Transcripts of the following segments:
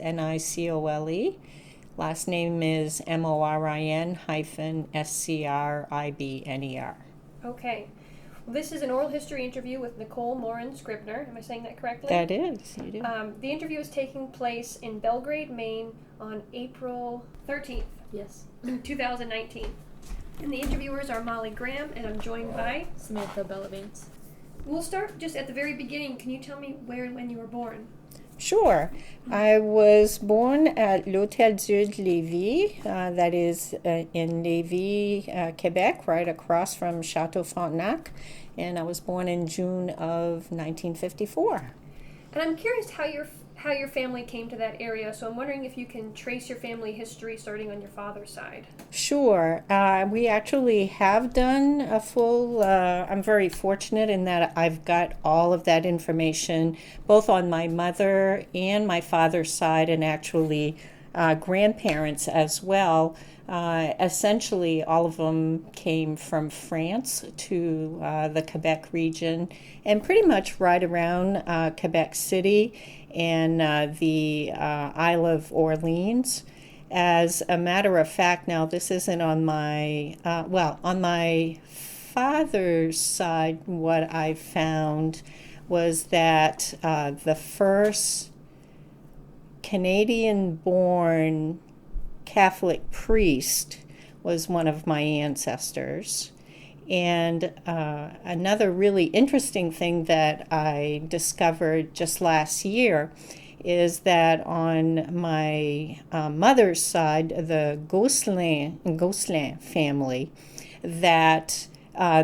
Nicole. Last name is Morin-Scribner. Okay. Well, this is an oral history interview with Nicole, Morin, Scribner. Am I saying that correctly? That is, you do. The interview is taking place in Belgrade, Maine on April 13th. Yes. 2019. And the interviewers are Molly Graham, and I'm joined by Samantha Bellavance. We'll start just at the very beginning. Can you tell me where and when you were born? Sure. I was born at l'Hôtel Dieu de Lévis, that is in Lévis, Quebec, right across from Chateau Frontenac, and I was born in June of 1954. And I'm curious how your family came to that area, so I'm wondering if you can trace your family history starting on your father's side. Sure. We actually have done a full, I'm very fortunate in that I've got all of that information, both on my mother and my father's side, and actually grandparents as well. Essentially, all of them came from France to the Quebec region, and pretty much right around Quebec City and the Isle of Orleans. As a matter of fact, now this isn't on my, on my father's side, what I found was that the first Canadian-born Catholic priest was one of my ancestors. And another really interesting thing that I discovered just last year is that on my mother's side, the Gosselin family, that I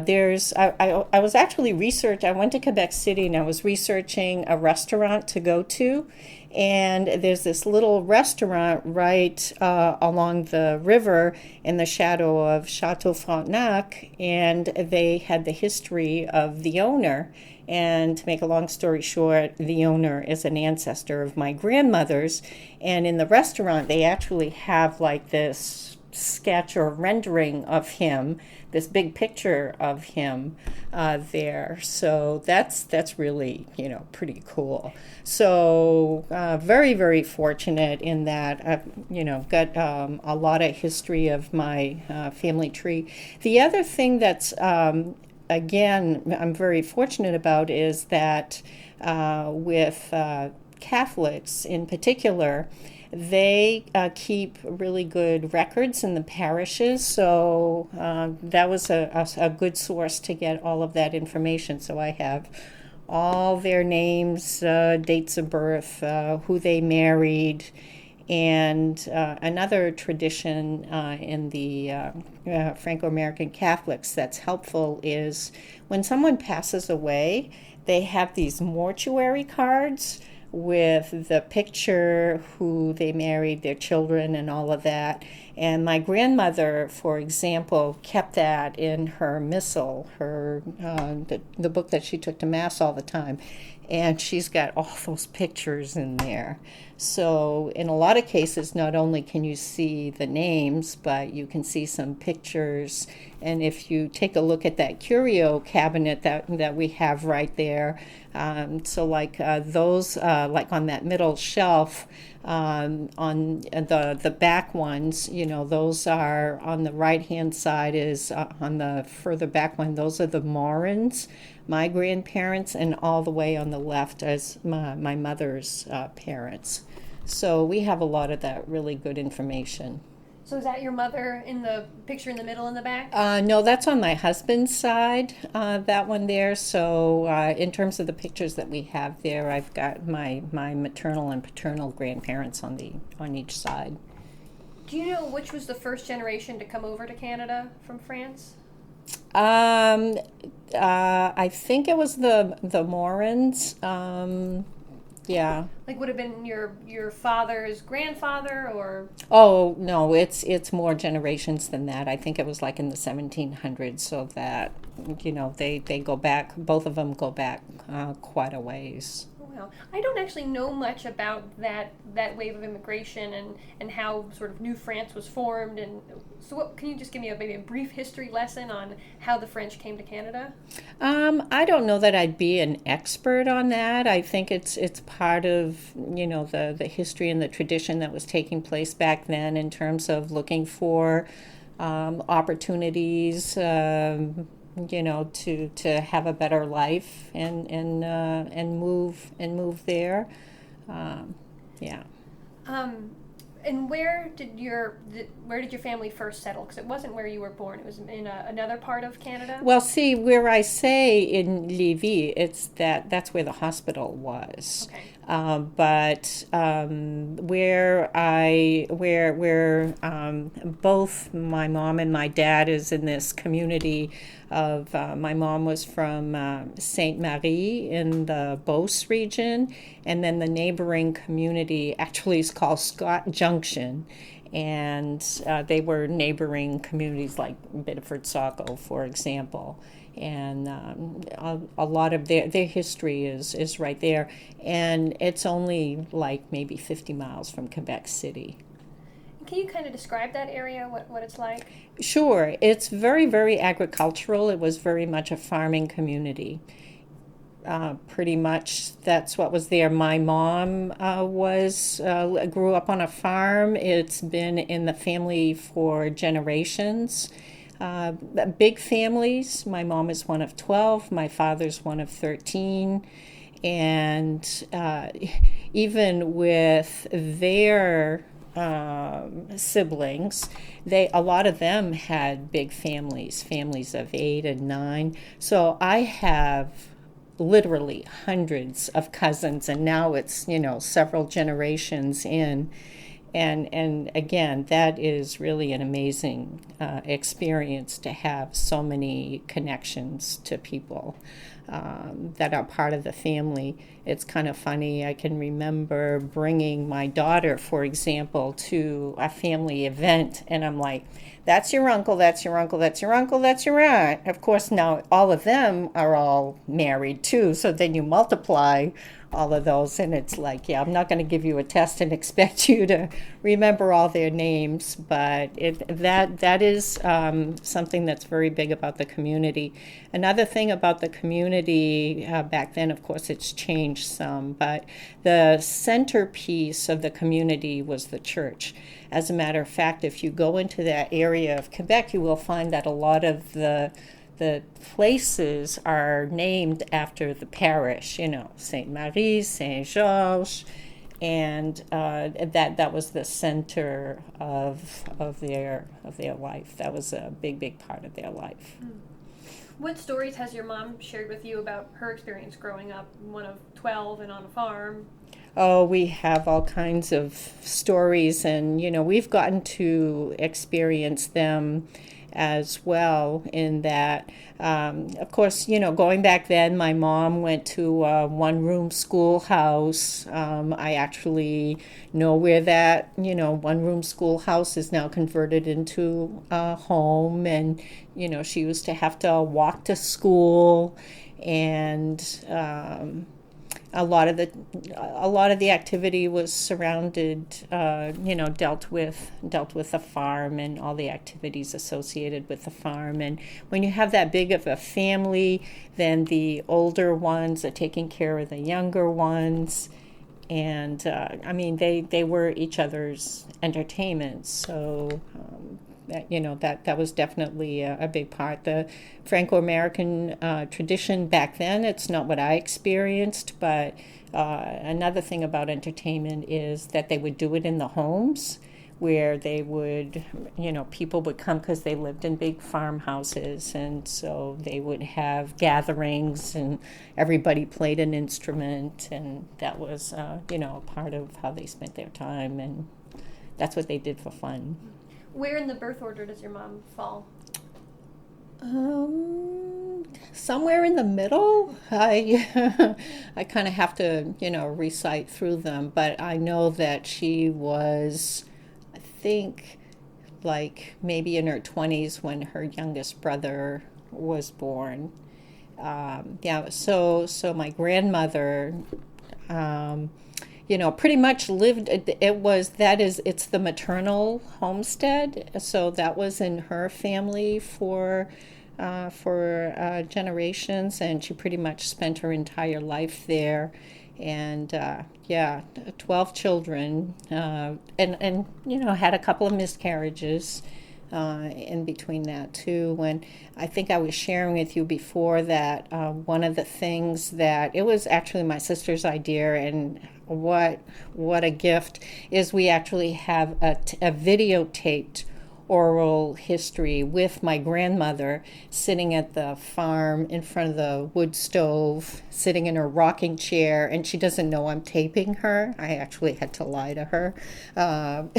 was actually I went to Quebec City and I was researching a restaurant to go to. And there's this little restaurant right along the river in the shadow of Chateau Frontenac, and they had the history of the owner. And to make a long story short, the owner is an ancestor of my grandmother's. And in the restaurant, they actually have like this sketch or rendering of him, this big picture of him there. So that's really, pretty cool. So very, very fortunate in that I've, got a lot of history of my family tree. The other thing that's, again, I'm very fortunate about is that with Catholics in particular, they keep really good records in the parishes, so that was a good source to get all of that information. So I have all their names, dates of birth, who they married, and another tradition in the Franco-American Catholics that's helpful is when someone passes away, they have these mortuary cards with the picture, who they married, their children, and all of that. And my grandmother, for example, kept that in her missal, the book that she took to Mass all the time. And she's got all those pictures in there. So in a lot of cases, not only can you see the names, but you can see some pictures. And if you take a look at that curio cabinet that we have right there, so like those, like on that middle shelf, on the back ones, those are on the right-hand side is on the further back one, those are the Morins, my grandparents, and all the way on the left as my mother's parents. So we have a lot of that really good information. So is that your mother in the picture in the middle in the back? No, that's on my husband's side, that one there. So in terms of the pictures that we have there, I've got my maternal and paternal grandparents on each side. Do you know which was the first generation to come over to Canada from France? I think it was the Morins. Yeah. Like would have been your father's grandfather or? Oh no, it's more generations than that. I think it was like in the 1700s, so that they go back. Both of them go back quite a ways. Wow. Wow. I don't actually know much about that wave of immigration and how sort of New France was formed. And so can you just give me maybe a brief history lesson on how the French came to Canada? I don't know that I'd be an expert on that. I think it's part of, the history and the tradition that was taking place back then in terms of looking for opportunities, to have a better life and move there. Yeah. And where did your family first settle? Because it wasn't where you were born; it was in another part of Canada. Well, see, where I say in Lévis, that's where the hospital was. Okay. But where both my mom and my dad is in this community of my mom was from Sainte Marie in the Beauce region, and then the neighboring community actually is called Scott Junction, and they were neighboring communities like Biddeford, Saco, for example. And a lot of their history is right there, and it's only like maybe 50 miles from Quebec City. Can you kind of describe that area, what it's like? Sure. It's very, very agricultural. It was very much a farming community. Pretty much that's what was there. My mom grew up on a farm. It's been in the family for generations. Big families. My mom is one of 12. My father's one of 13. And even with their siblings, a lot of them had big families of 8 and 9. So I have literally hundreds of cousins, and now it's several generations in. And again, that is really an amazing experience to have so many connections to people that are part of the family. It's kind of funny. I can remember bringing my daughter, for example, to a family event, and I'm like, that's your uncle, that's your uncle, that's your uncle, that's your aunt. Of course, now all of them are all married too, so then you multiply all of those, and it's like, yeah, I'm not going to give you a test and expect you to remember all their names, but that is something that's very big about the community. Another thing about the community back then, of course, it's changed some, but the centerpiece of the community was the church. As a matter of fact, if you go into that area of Quebec, you will find that a lot of the places are named after the parish, Sainte Marie, Saint Georges, and that was the center of their life. That was a big part of their life. What stories has your mom shared with you about her experience growing up, one of 12 and on a farm? Oh, we have all kinds of stories, and we've gotten to experience them as well, in that of course, going back then, my mom went to a one-room schoolhouse. I actually know where that one-room schoolhouse is now converted into a home, and she used to have to walk to school, and a lot of the activity was surrounded, dealt with the farm and all the activities associated with the farm. And when you have that big of a family, then the older ones are taking care of the younger ones. And they were each other's entertainment. So that was definitely a big part. The Franco-American tradition back then, it's not what I experienced, but another thing about entertainment is that they would do it in the homes, where they would, people would come because they lived in big farmhouses, and so they would have gatherings and everybody played an instrument, and that was, a part of how they spent their time, and that's what they did for fun. Where in the birth order does your mom fall? Somewhere in the middle. I kind of have to, recite through them, but I know that she was, I think, like maybe in her 20s when her youngest brother was born. So my grandmother, Pretty much lived. It's the maternal homestead. So that was in her family for generations, and she pretty much spent her entire life there. And 12 children, and had a couple of miscarriages in between that too. When I think I was sharing with you before that one of the things that it was actually my sister's idea, and what a gift, is we actually have a videotaped oral history with my grandmother sitting at the farm in front of the wood stove, sitting in her rocking chair, and she doesn't know I'm taping her. I actually had to lie to her. No,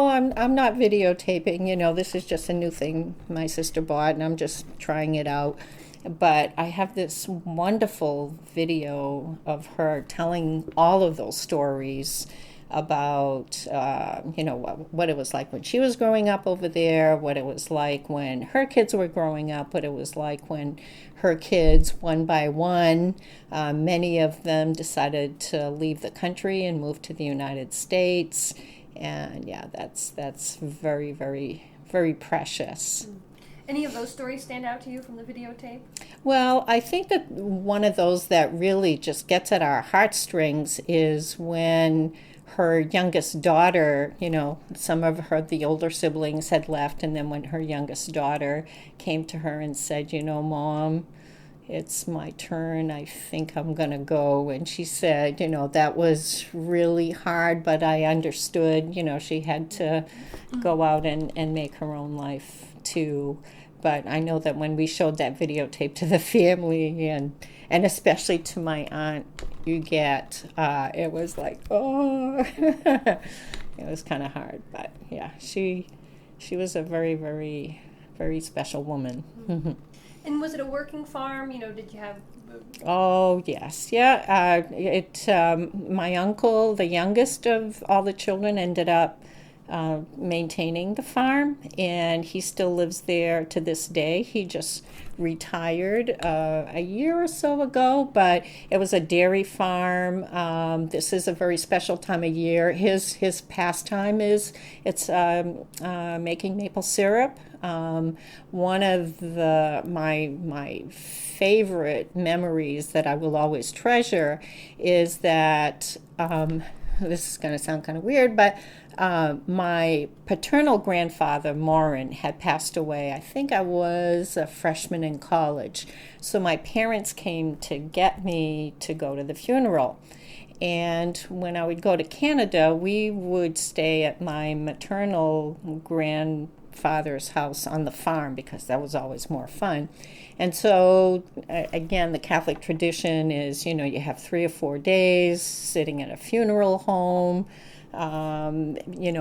I'm not videotaping. This is just a new thing my sister bought, and I'm just trying it out. But I have this wonderful video of her telling all of those stories about what it was like when she was growing up over there, what it was like when her kids were growing up, what it was like when her kids, one by one, many of them decided to leave the country and move to the United States. And that's very, very, very precious. Any of those stories stand out to you from the videotape? Well, I think that one of those that really just gets at our heartstrings is when her youngest daughter, some of the older siblings had left, and then when her youngest daughter came to her and said, Mom, it's my turn, I think I'm going to go. And she said, that was really hard, but I understood, she had to go out and make her own life too. But I know that when we showed that videotape to the family, and especially to my aunt, it was like, oh, it was kind of hard. But yeah, she was a very, very, very special woman. And was it a working farm? Did you have... Oh, yes. Yeah. My uncle, the youngest of all the children, ended up maintaining the farm, and he still lives there to this day. He just retired a year or so ago, but it was a dairy farm. This is a very special time of year. His pastime is making maple syrup. One of my favorite memories that I will always treasure is that this is going to sound kind of weird, but my paternal grandfather, Morin, had passed away. I think I was a freshman in college. So my parents came to get me to go to the funeral. And when I would go to Canada, we would stay at my maternal grandfather's house on the farm, because that was always more fun. And so, again, the Catholic tradition is, you have 3 or 4 days sitting at a funeral home,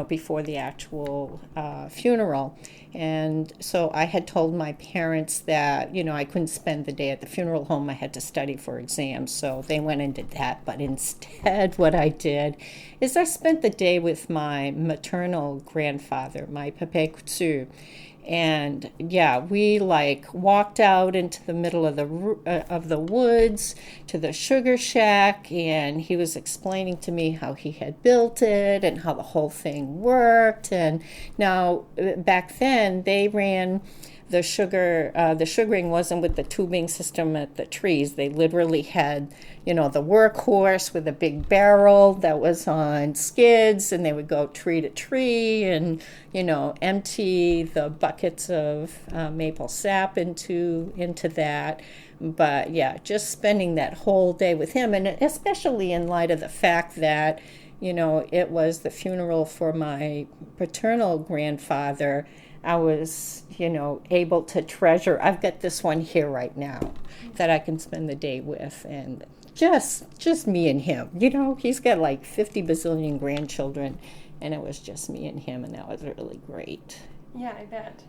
before the actual funeral. And so I had told my parents that, I couldn't spend the day at the funeral home. I had to study for exams. So they went and did that. But instead, what I did is I spent the day with my maternal grandfather, my Papekutsu. And we walked out into the middle of the woods to the sugar shack, and he was explaining to me how he had built it and how the whole thing worked. And now back then they ran the sugaring wasn't with the tubing system at the trees. They literally had, the workhorse with a big barrel that was on skids, and they would go tree to tree and, empty the buckets of maple sap into that. But just spending that whole day with him, and especially in light of the fact that, it was the funeral for my paternal grandfather, I was, able to treasure. I've got this one here right now that I can spend the day with, and just me and him. He's got like 50 bazillion grandchildren, and it was just me and him, and that was really great. Yeah, I bet.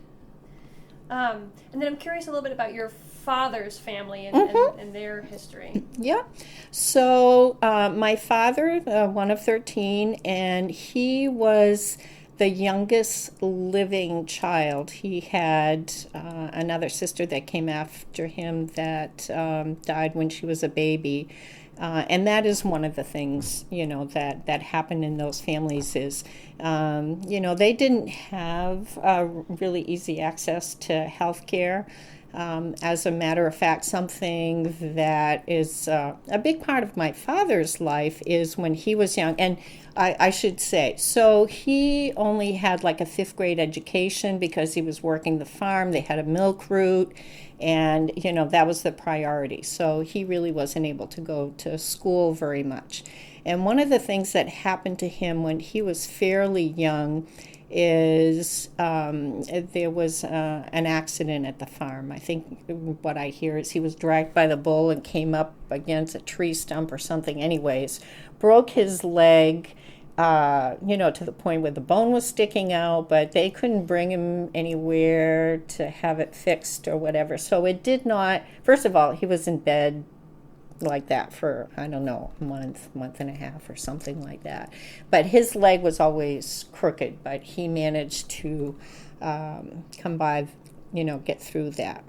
And then I'm curious a little bit about your father's family and their history. Yeah. So my father, one of 13, and he was the youngest living child. He had another sister that came after him that died when she was a baby. And that is one of the things, that happened in those families is, they didn't have really easy access to health care. As a matter of fact, something that is a big part of my father's life is when he was young, and I should say, so he only had like a fifth grade education because he was working the farm. They had a milk route, and that was the priority. So he really wasn't able to go to school very much. And one of the things that happened to him when he was fairly young is there was an accident at the farm. I think what I hear is he was dragged by the bull and came up against a tree stump or something. Anyways, broke his leg, to the point where the bone was sticking out, but they couldn't bring him anywhere to have it fixed or whatever. So it did not, first of all, he was in bed like that for, I don't know, a month and a half or something like that. But his leg was always crooked, but he managed to come by, get through that.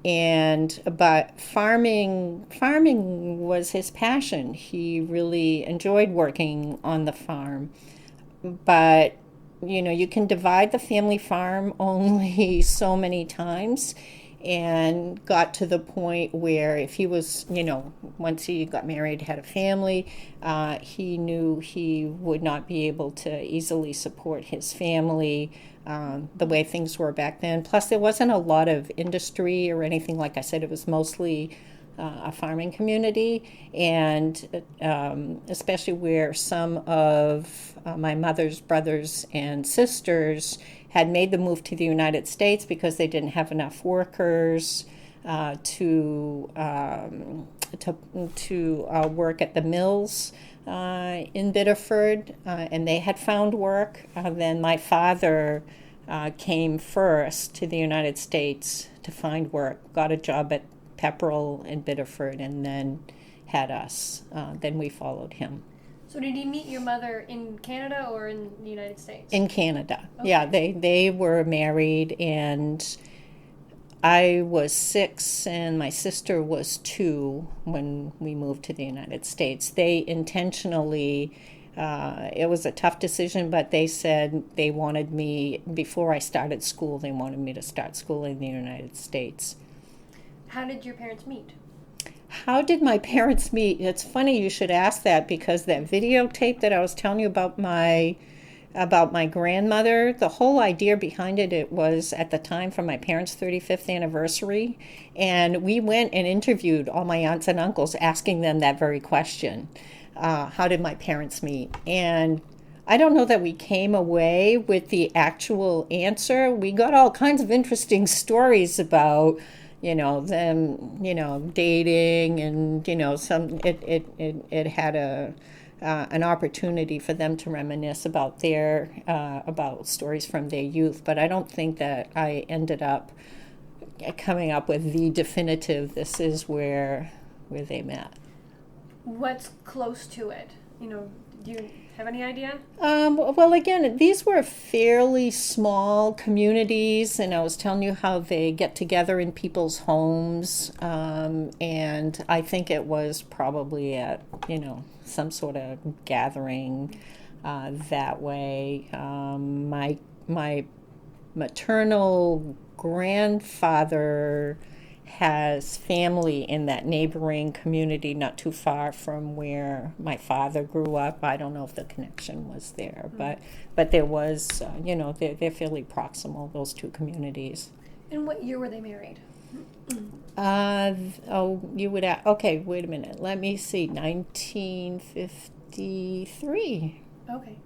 But farming was his passion. He really enjoyed working on the farm. But, you can divide the family farm only so many times, and got to the point where if he was, once he got married, had a family, he knew he would not be able to easily support his family the way things were back then. Plus, there wasn't a lot of industry or anything. Like I said, it was mostly a farming community, and especially where some of my mother's brothers and sisters had made the move to the United States because they didn't have enough workers to work at the mills in Biddeford, and they had found work. Then my father came first to the United States to find work, got a job at Pepperell in Biddeford, and then had us. Then we followed him. So did you meet your mother in Canada or in the United States? In Canada. Okay. Yeah, they were married, and I was 6 and my sister was 2 when we moved to the United States. They intentionally, it was a tough decision, but they said they wanted me, before I started school, they wanted me to start school in the United States. How did your parents meet? How did my parents meet? It's funny you should ask that, because that videotape that I was telling you about my grandmother, the whole idea behind it was at the time for my parents' 35th anniversary, and we went and interviewed all my aunts and uncles, asking them that very question. How did my parents meet? And I don't know that we came away with the actual answer. We got all kinds of interesting stories about them, dating, and, it had an opportunity for them to reminisce about about stories from their youth. But I don't think that I ended up coming up with the definitive, this is where they met. What's close to it? Do you have any idea? Well, again, these were fairly small communities, and I was telling you how they get together in people's homes, and I think it was probably at, some sort of gathering that way. My maternal grandfather has family in that neighboring community not too far from where my father grew up. I don't know if the connection was there, but there was, they're fairly proximal, those two communities. And what year were they married? You would ask, okay, wait a minute. Let me see, 1953. Okay.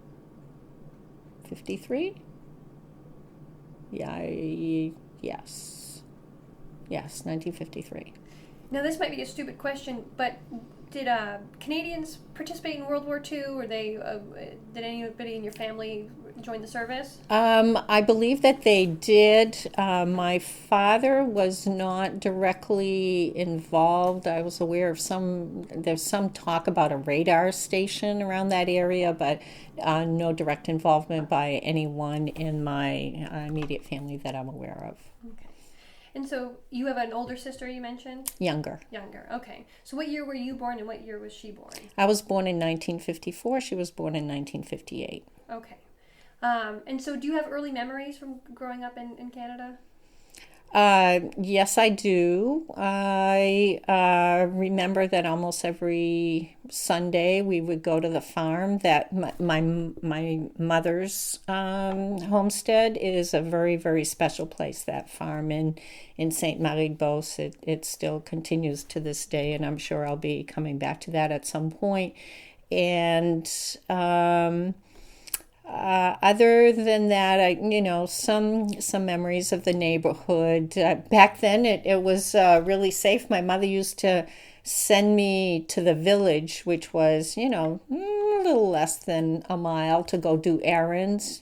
53? Yeah, yes. Yes, 1953. Now, this might be a stupid question, but did Canadians participate in World War II, or did anybody in your family join the service? I believe that they did. My father was not directly involved. I was aware of there's some talk about a radar station around that area, but no direct involvement by anyone in my immediate family that I'm aware of. Okay. And so you have an older sister, you mentioned? Younger. Younger, okay. So what year were you born and what year was she born? I was born in 1954. She was born in 1958. Okay. And so do you have early memories from growing up in Canada? Yes, I do. I remember that almost every Sunday we would go to the farm. That my mother's homestead is a very, very special place. That farm in Saint Marie de Beauce, it still continues to this day, and I'm sure I'll be coming back to that at some point. And other than that, some memories of the neighborhood. Back then, it was really safe. My mother used to send me to the village, which was, a little less than a mile to go do errands.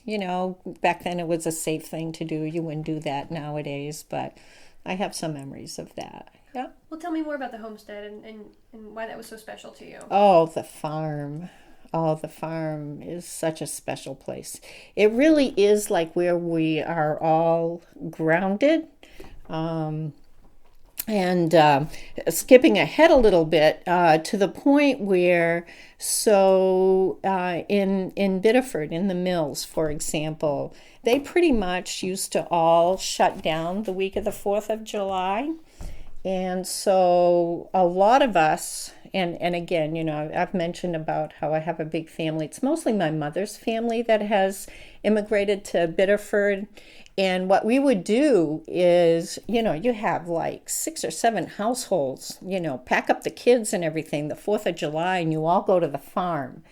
Back then it was a safe thing to do. You wouldn't do that nowadays, but I have some memories of that. Yeah. Well, tell me more about the homestead and why that was so special to you. Oh, the farm. Oh, the farm is such a special place. It really is like where we are all grounded. And skipping ahead a little bit to the point where, in Biddeford, in the mills, for example, they pretty much used to all shut down the week of the 4th of July. And so a lot of us, and again, I've mentioned about how I have a big family. It's mostly my mother's family that has immigrated to Biddeford. And what we would do is, you have like 6 or 7 households, pack up the kids and everything, the 4th of July, and you all go to the farm.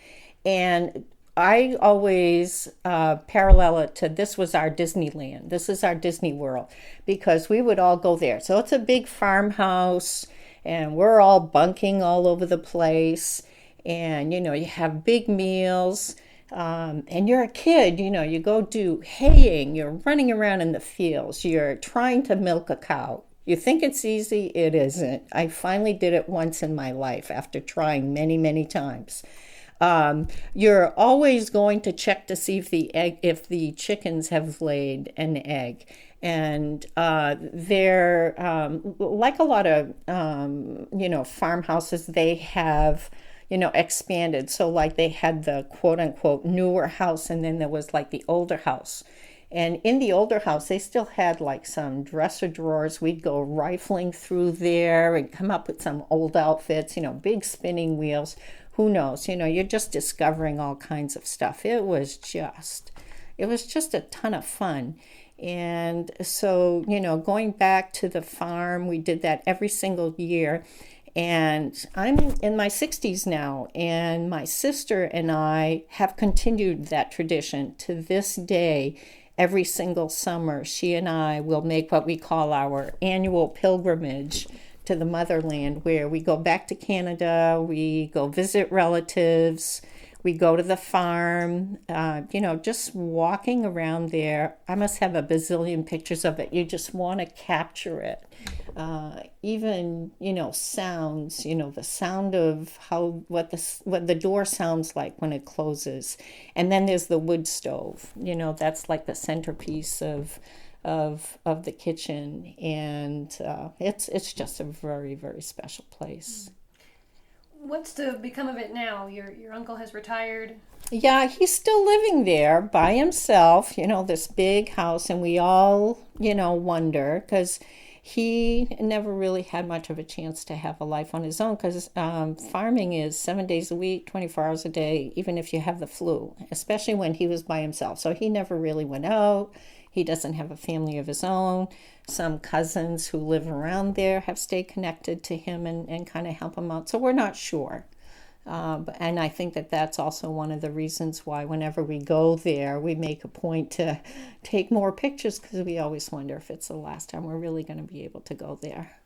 And I always parallel it to this was our Disneyland. This is our Disney World, because we would all go there. So it's a big farmhouse, and we're all bunking all over the place. And, you have big meals. And you're a kid, you go do haying, you're running around in the fields, you're trying to milk a cow. You think it's easy? It isn't. I finally did it once in my life after trying many, many times. You're always going to check to see if the chickens have laid an egg. And they're like a lot of, farmhouses, they have expanded. So like they had the quote unquote newer house, and then there was like the older house. And in the older house, they still had like some dresser drawers. We'd go rifling through there and come up with some old outfits, big spinning wheels. Who knows? You're just discovering all kinds of stuff. It was just a ton of fun. And so, going back to the farm, we did that every single year. And I'm in my 60s now, and my sister and I have continued that tradition to this day. Every single summer, she and I will make what we call our annual pilgrimage to the motherland, where we go back to Canada, we go visit relatives, we go to the farm, just walking around there. I must have a bazillion pictures of it. You just want to capture it. Even, sounds, the sound of what the door sounds like when it closes. And then there's the wood stove, that's like the centerpiece of the kitchen. And it's just a very, very special place. What's to become of it now? Your uncle has retired. Yeah, he's still living there by himself, this big house. And we all, wonder, because he never really had much of a chance to have a life on his own, because farming is 7 days a week, 24 hours a day, even if you have the flu, especially when he was by himself. So he never really went out. He doesn't have a family of his own. Some cousins who live around there have stayed connected to him and kind of help him out. So we're not sure. And I think that that's also one of the reasons why whenever we go there, we make a point to take more pictures, because we always wonder if it's the last time we're really going to be able to go there.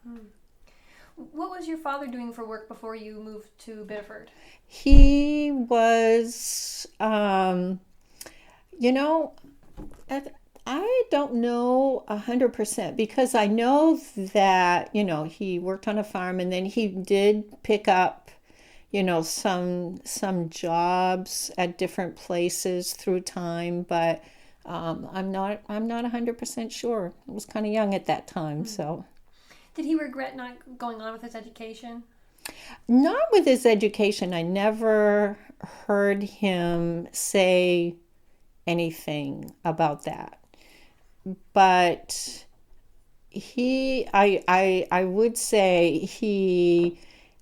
What was your father doing for work before you moved to Biddeford? He was, I don't know 100%, because I know that, he worked on a farm, and then he did pick up, some jobs at different places through time, but I'm not 100% sure. I was kind of young at that time, so. Did he regret not going on with his education? Not with his education. I never heard him say anything about that. But I would say he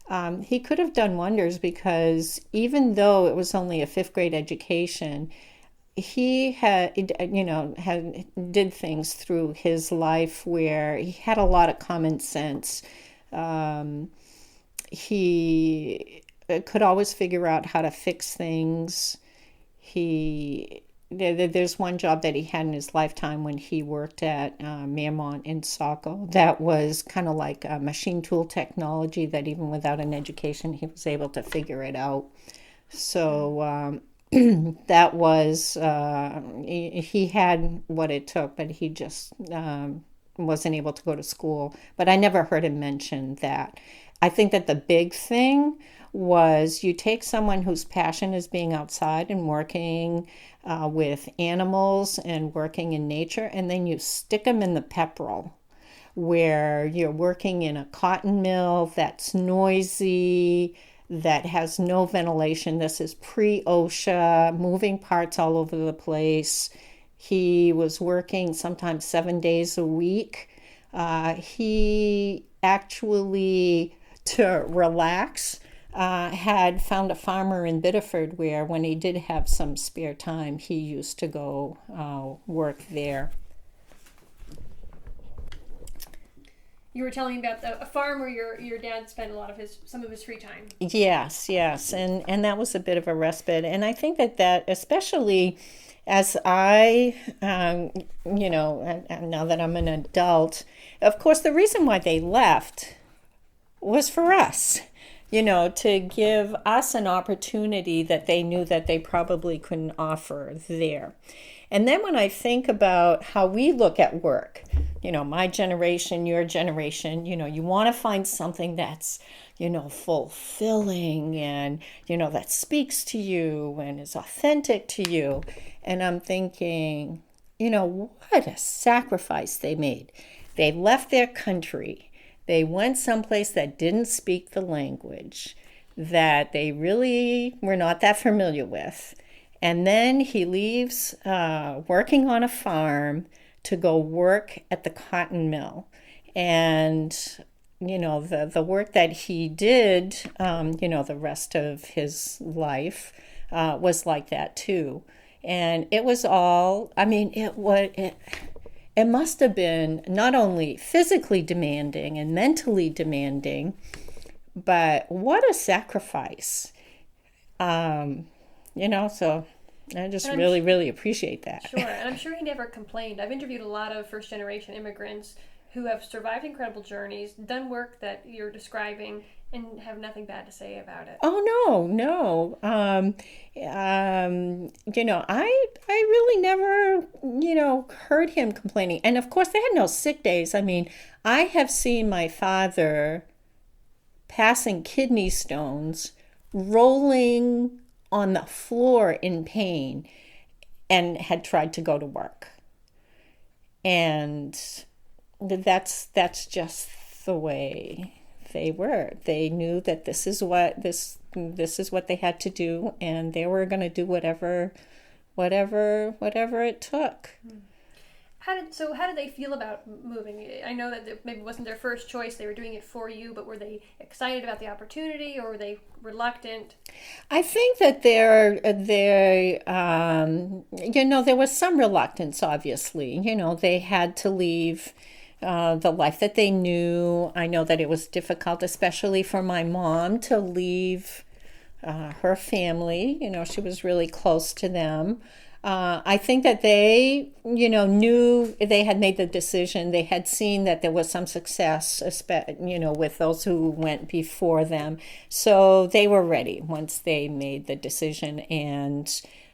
could have done wonders, because even though it was only a fifth grade education, he did things through his life where he had a lot of common sense. He could always figure out how to fix things. There's one job that he had in his lifetime when he worked at Marmont in Saco that was kind of like a machine tool technology that even without an education he was able to figure it out. So that was he had what it took, but he just wasn't able to go to school. But I never heard him mention that. I think that the big thing was you take someone whose passion is being outside and working with animals and working in nature, and then you stick them in the pepperel, where you're working in a cotton mill that's noisy, that has no ventilation. This is pre-OSHA, moving parts all over the place. He was working sometimes 7 days a week. He actually, to relax, had found a farmer in Biddeford where, when he did have some spare time, he used to go work there. You were telling me about a farm where your dad spent some of his free time. Yes, and that was a bit of a respite. And I think that especially as I, and now that I'm an adult, of course, the reason why they left was for us, to give us an opportunity that they knew that they probably couldn't offer there. And then when I think about how we look at work, my generation, your generation, you want to find something that's, fulfilling and, that speaks to you and is authentic to you. And I'm thinking, what a sacrifice they made. They left their country. They went someplace that didn't speak the language, that they really were not that familiar with. And then he leaves working on a farm to go work at the cotton mill. And, the work that he did, the rest of his life was like that too. And it was all, it must have been not only physically demanding and mentally demanding, but what a sacrifice. So I just really appreciate that. Sure, and I'm sure he never complained. I've interviewed a lot of first-generation immigrants who have survived incredible journeys, done work that you're describing, and have nothing bad to say about it. Oh, no. I really never, heard him complaining. And of course, they had no sick days. I have seen my father passing kidney stones, rolling on the floor in pain, and had tried to go to work. And that's just the way they were. They knew that this is what they had to do, and they were going to do whatever it took. How did they feel about moving? I know that it maybe wasn't their first choice. They were doing it for you, but were they excited about the opportunity, or were they reluctant? I think that there was some reluctance, obviously. They had to leave the life that they knew. I know that it was difficult, especially for my mom, to leave her family. She was really close to them. I think that they, knew they had made the decision. They had seen that there was some success, with those who went before them. So they were ready once they made the decision. And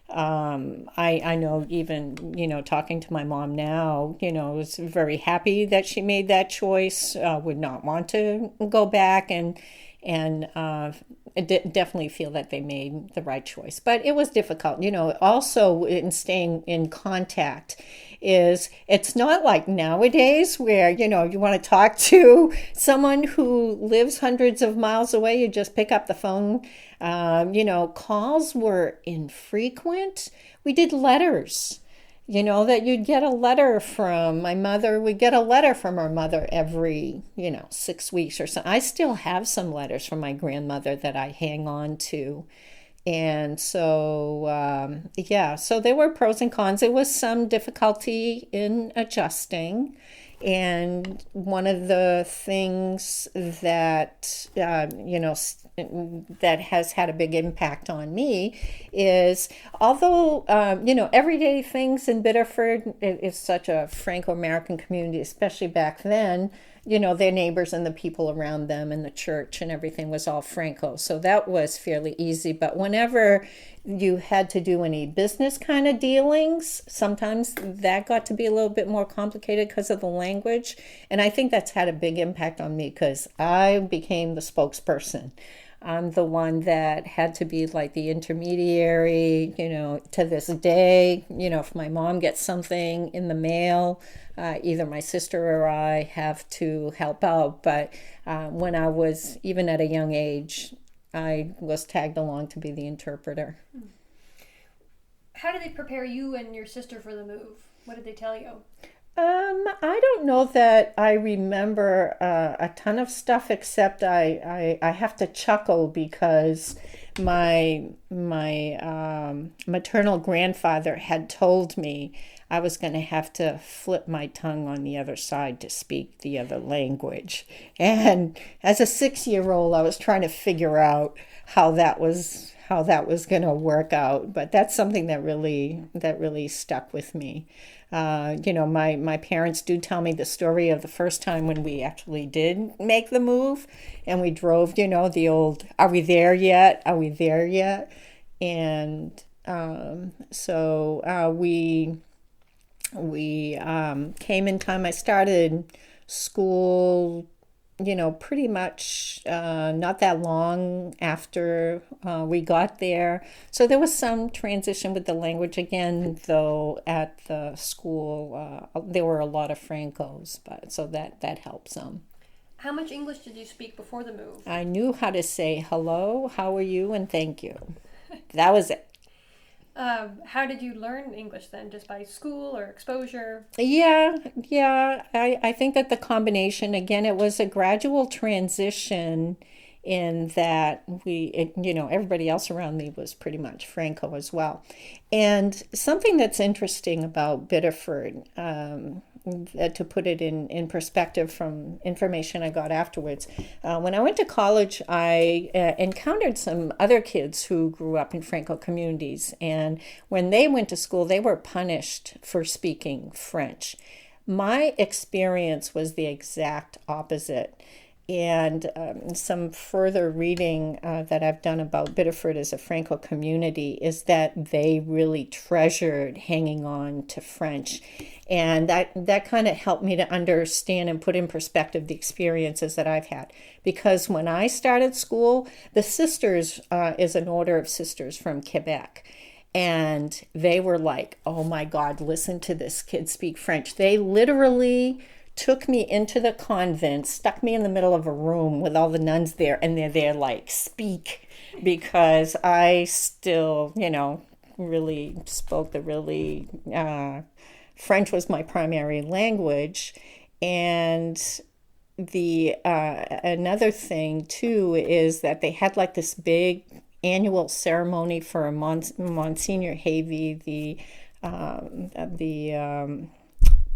I know, even, talking to my mom now, was very happy that she made that choice, would not want to go back. And and I definitely feel that they made the right choice. But it was difficult, also in staying in contact. It's not like nowadays where you want to talk to someone who lives hundreds of miles away, you just pick up the phone. Calls were infrequent. We did letters, that you'd get a letter from my mother. We'd get a letter from our mother every 6 weeks or so. I still have some letters from my grandmother that I hang on to. And so, so there were pros and cons. There was some difficulty in adjusting. And one of the things that, that has had a big impact on me is, although, everyday things in Biddeford is such a Franco-American community, especially back then, their neighbors and the people around them and the church and everything was all Franco. So that was fairly easy. But whenever you had to do any business kind of dealings, sometimes that got to be a little bit more complicated because of the language. And I think that's had a big impact on me because I became the spokesperson. I'm the one that had to be like the intermediary, to this day. If my mom gets something in the mail, either my sister or I have to help out. But when I was even at a young age, I was tagged along to be the interpreter. How did they prepare you and your sister for the move? What did they tell you? I don't know that I remember a ton of stuff, except I have to chuckle because my maternal grandfather had told me I was going to have to flip my tongue on the other side to speak the other language. And as a 6-year-old, I was trying to figure out how that was going to work out. But that's something that really stuck with me. My parents do tell me the story of the first time when we actually did make the move, and we drove, the old, are we there yet? Are we there yet? And so we came in time. I started school, pretty much not that long after we got there. So there was some transition with the language again, though at the school there were a lot of Francos, but so that helped some. How much English did you speak before the move? I knew how to say hello, how are you, and thank you. That was it. How did you learn English then? Just by school or exposure? Yeah. I think that the combination, again, it was a gradual transition in that everybody else around me was pretty much Franco as well. And something that's interesting about Biddeford, to put it in perspective from information I got afterwards. When I went to college, I encountered some other kids who grew up in Franco communities. And when they went to school, they were punished for speaking French. My experience was the exact opposite. And some further reading that I've done about Biddeford as a Franco community is that they really treasured hanging on to French. And that kind of helped me to understand and put in perspective the experiences that I've had. Because when I started school, the Sisters is an order of sisters from Quebec. And they were like, oh my God, listen to this kid speak French. They literally took me into the convent, stuck me in the middle of a room with all the nuns there, and they're there like, speak, because I still, really spoke French was my primary language. And the another thing too is that they had like this big annual ceremony for Monsignor Havey, the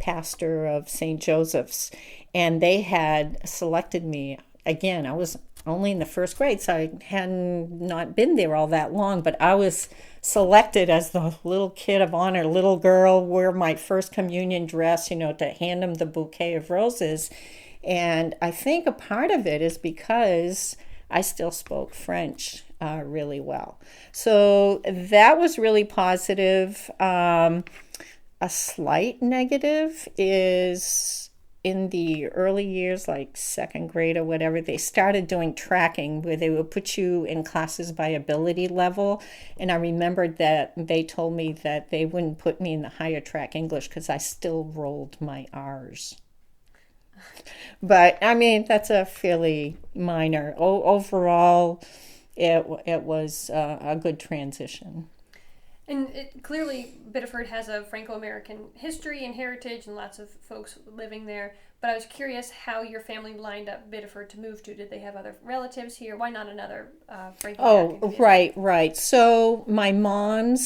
pastor of St. Joseph's, and they had selected me. Again, I was only in the first grade, so I hadn't not been there all that long, but I was selected as the little kid of honor, little girl, wear my first communion dress, to hand them the bouquet of roses. And I think a part of it is because I still spoke French really well. So that was really positive. A slight negative is in the early years, like second grade or whatever, they started doing tracking where they would put you in classes by ability level. And I remembered that they told me that they wouldn't put me in the higher track English because I still rolled my R's. But I mean, that's a fairly minor. Overall, it was a good transition. And clearly, Biddeford has a Franco-American history and heritage, and lots of folks living there. But I was curious how your family lined up Biddeford to move to. Did they have other relatives here? Why not another Franco-American community? Right. So my mom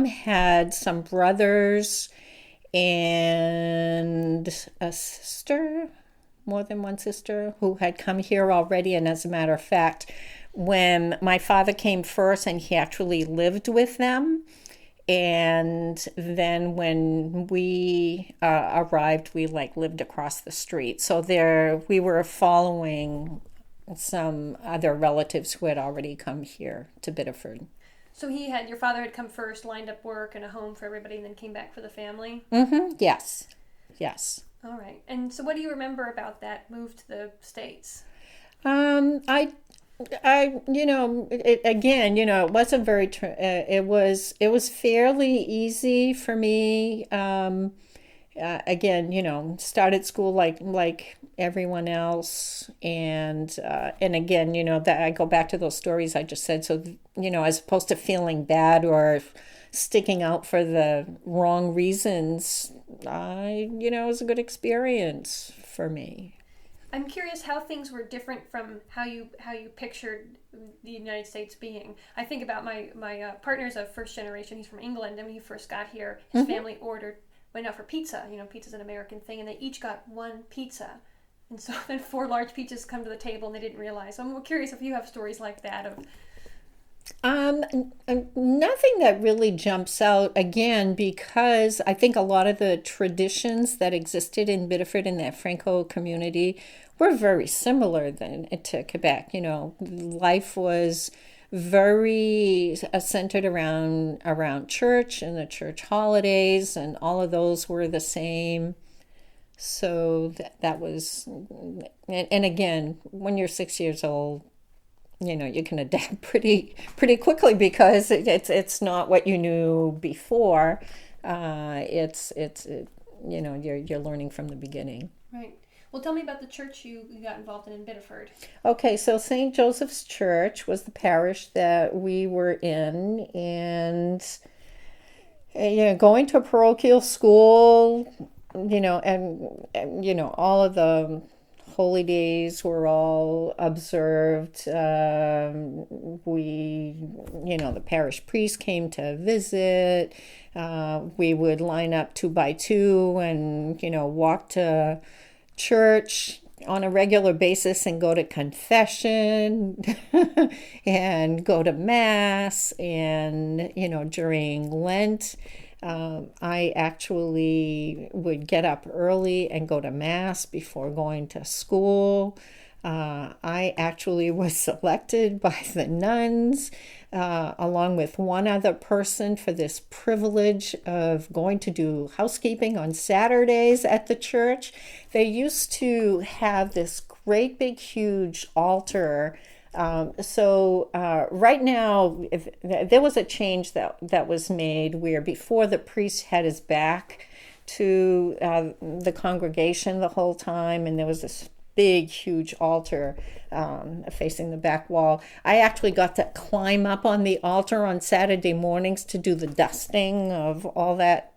had some brothers and a sister, more than one sister, who had come here already. And as a matter of fact, when my father came first, and he actually lived with them, and then when we arrived, we like lived across the street. So there, we were following some other relatives who had already come here to Biddeford. So your father had come first, lined up work and a home for everybody, and then came back for the family? Mm-hmm. Yes. All right. And so what do you remember about that move to the States? It wasn't very, it was fairly easy for me. Started school like everyone else. And again, that I go back to those stories I just said. So, as opposed to feeling bad or sticking out for the wrong reasons, it was a good experience for me. I'm curious how things were different from how you pictured the United States being. I think about my partner's a first generation. He's from England, and when he first got here, his family went out for pizza. Pizza's an American thing, and they each got one pizza. And so then 4 large pizzas come to the table, and they didn't realize. So I'm curious if you have stories like that of. Nothing that really jumps out, again, because I think a lot of the traditions that existed in Biddeford in that Franco community were very similar then to Quebec. Life was very centered around church and the church holidays, and all of those were the same. So that was, and again, when you're 6 years old, you can adapt pretty quickly because it's not what you knew before. You're learning from the beginning. Right. Well, tell me about the church you got involved in Biddeford. Okay, so St. Joseph's Church was the parish that we were in, and going to a parochial school, and all of the holy days were all observed. The parish priest came to visit. We would line up 2 by 2 and, walk to church on a regular basis and go to confession and go to mass. And, during Lent, I actually would get up early and go to mass before going to school. I actually was selected by the nuns, along with one other person, for this privilege of going to do housekeeping on Saturdays at the church. They used to have this great big huge altar. Right now, there was a change that was made where before the priest had his back to the congregation the whole time, and there was this big, huge altar facing the back wall. I actually got to climb up on the altar on Saturday mornings to do the dusting of all that,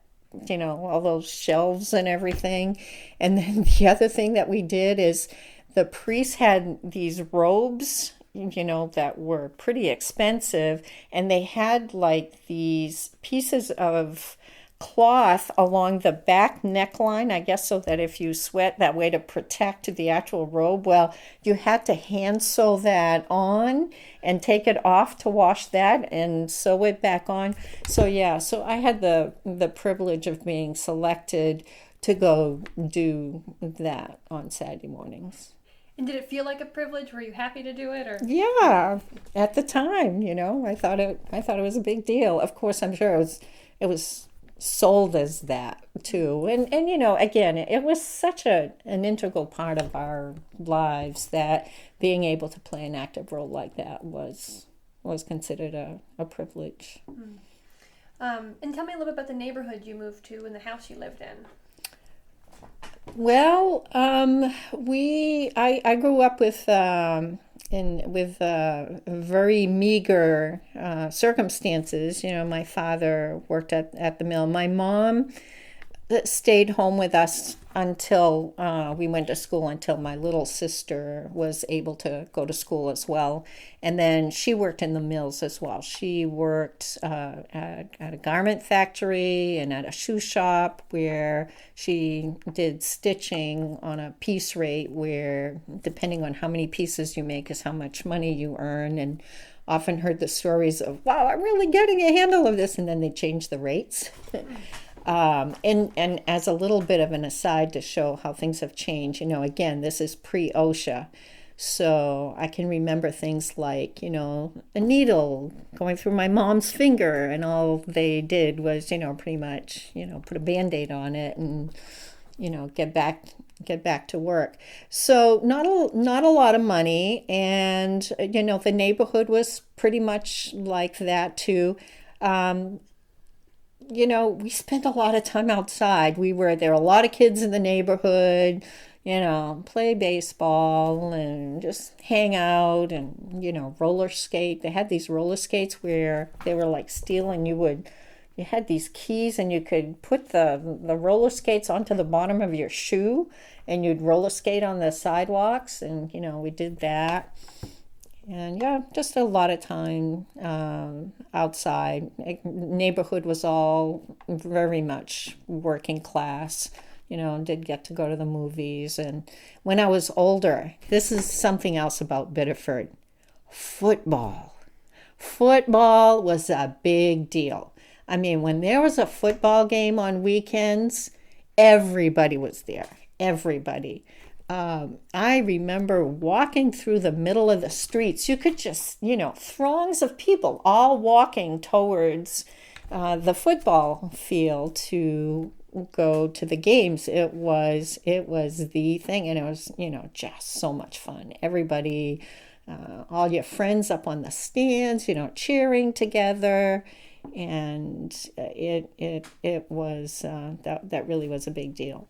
all those shelves and everything. And then the other thing that we did is the priest had these robes, that were pretty expensive, and they had like these pieces of cloth along the back neckline, I guess, so that if you sweat that way to protect the actual robe, well, you had to hand sew that on and take it off to wash that and sew it back on. So I had the privilege of being selected to go do that on Saturday mornings. And did it feel like a privilege? Were you happy to do it, or? Yeah, at the time, I thought it was a big deal. Of course, I'm sure it was sold as that too. And again, it was such an integral part of our lives that being able to play an active role like that was considered a privilege. And tell me a little bit about the neighborhood you moved to and the house you lived in. Well, I grew up with very meager circumstances. My father worked at the mill. My mom stayed home with us until we went to school, until my little sister was able to go to school as well. And then she worked in the mills as well. She worked at a garment factory and at a shoe shop where she did stitching on a piece rate where, depending on how many pieces you make, is how much money you earn. And often heard the stories of, wow, I'm really getting a handle of this. And then they changed the rates. And as a little bit of an aside to show how things have changed, again, this is pre-OSHA. So I can remember things like, a needle going through my mom's finger, and all they did was, pretty much, put a Band-Aid on it and, get back to work. So not a lot of money. And, the neighborhood was pretty much like that too. We spent a lot of time outside. There were a lot of kids in the neighborhood, play baseball and just hang out and, roller skate. They had these roller skates where they were like steel, and you had these keys and you could put the roller skates onto the bottom of your shoe and you'd roller skate on the sidewalks. And, we did that. And yeah, just a lot of time outside. Neighborhood was all very much working class, did get to go to the movies. And when I was older, this is something else about Biddeford. Football. Football was a big deal. I mean, when there was a football game on weekends, everybody was there. Everybody. I remember walking through the middle of the streets. You could just, throngs of people all walking towards the football field to go to the games. It was the thing, and it was, just so much fun. Everybody, all your friends up on the stands, cheering together. And it was, that really was a big deal.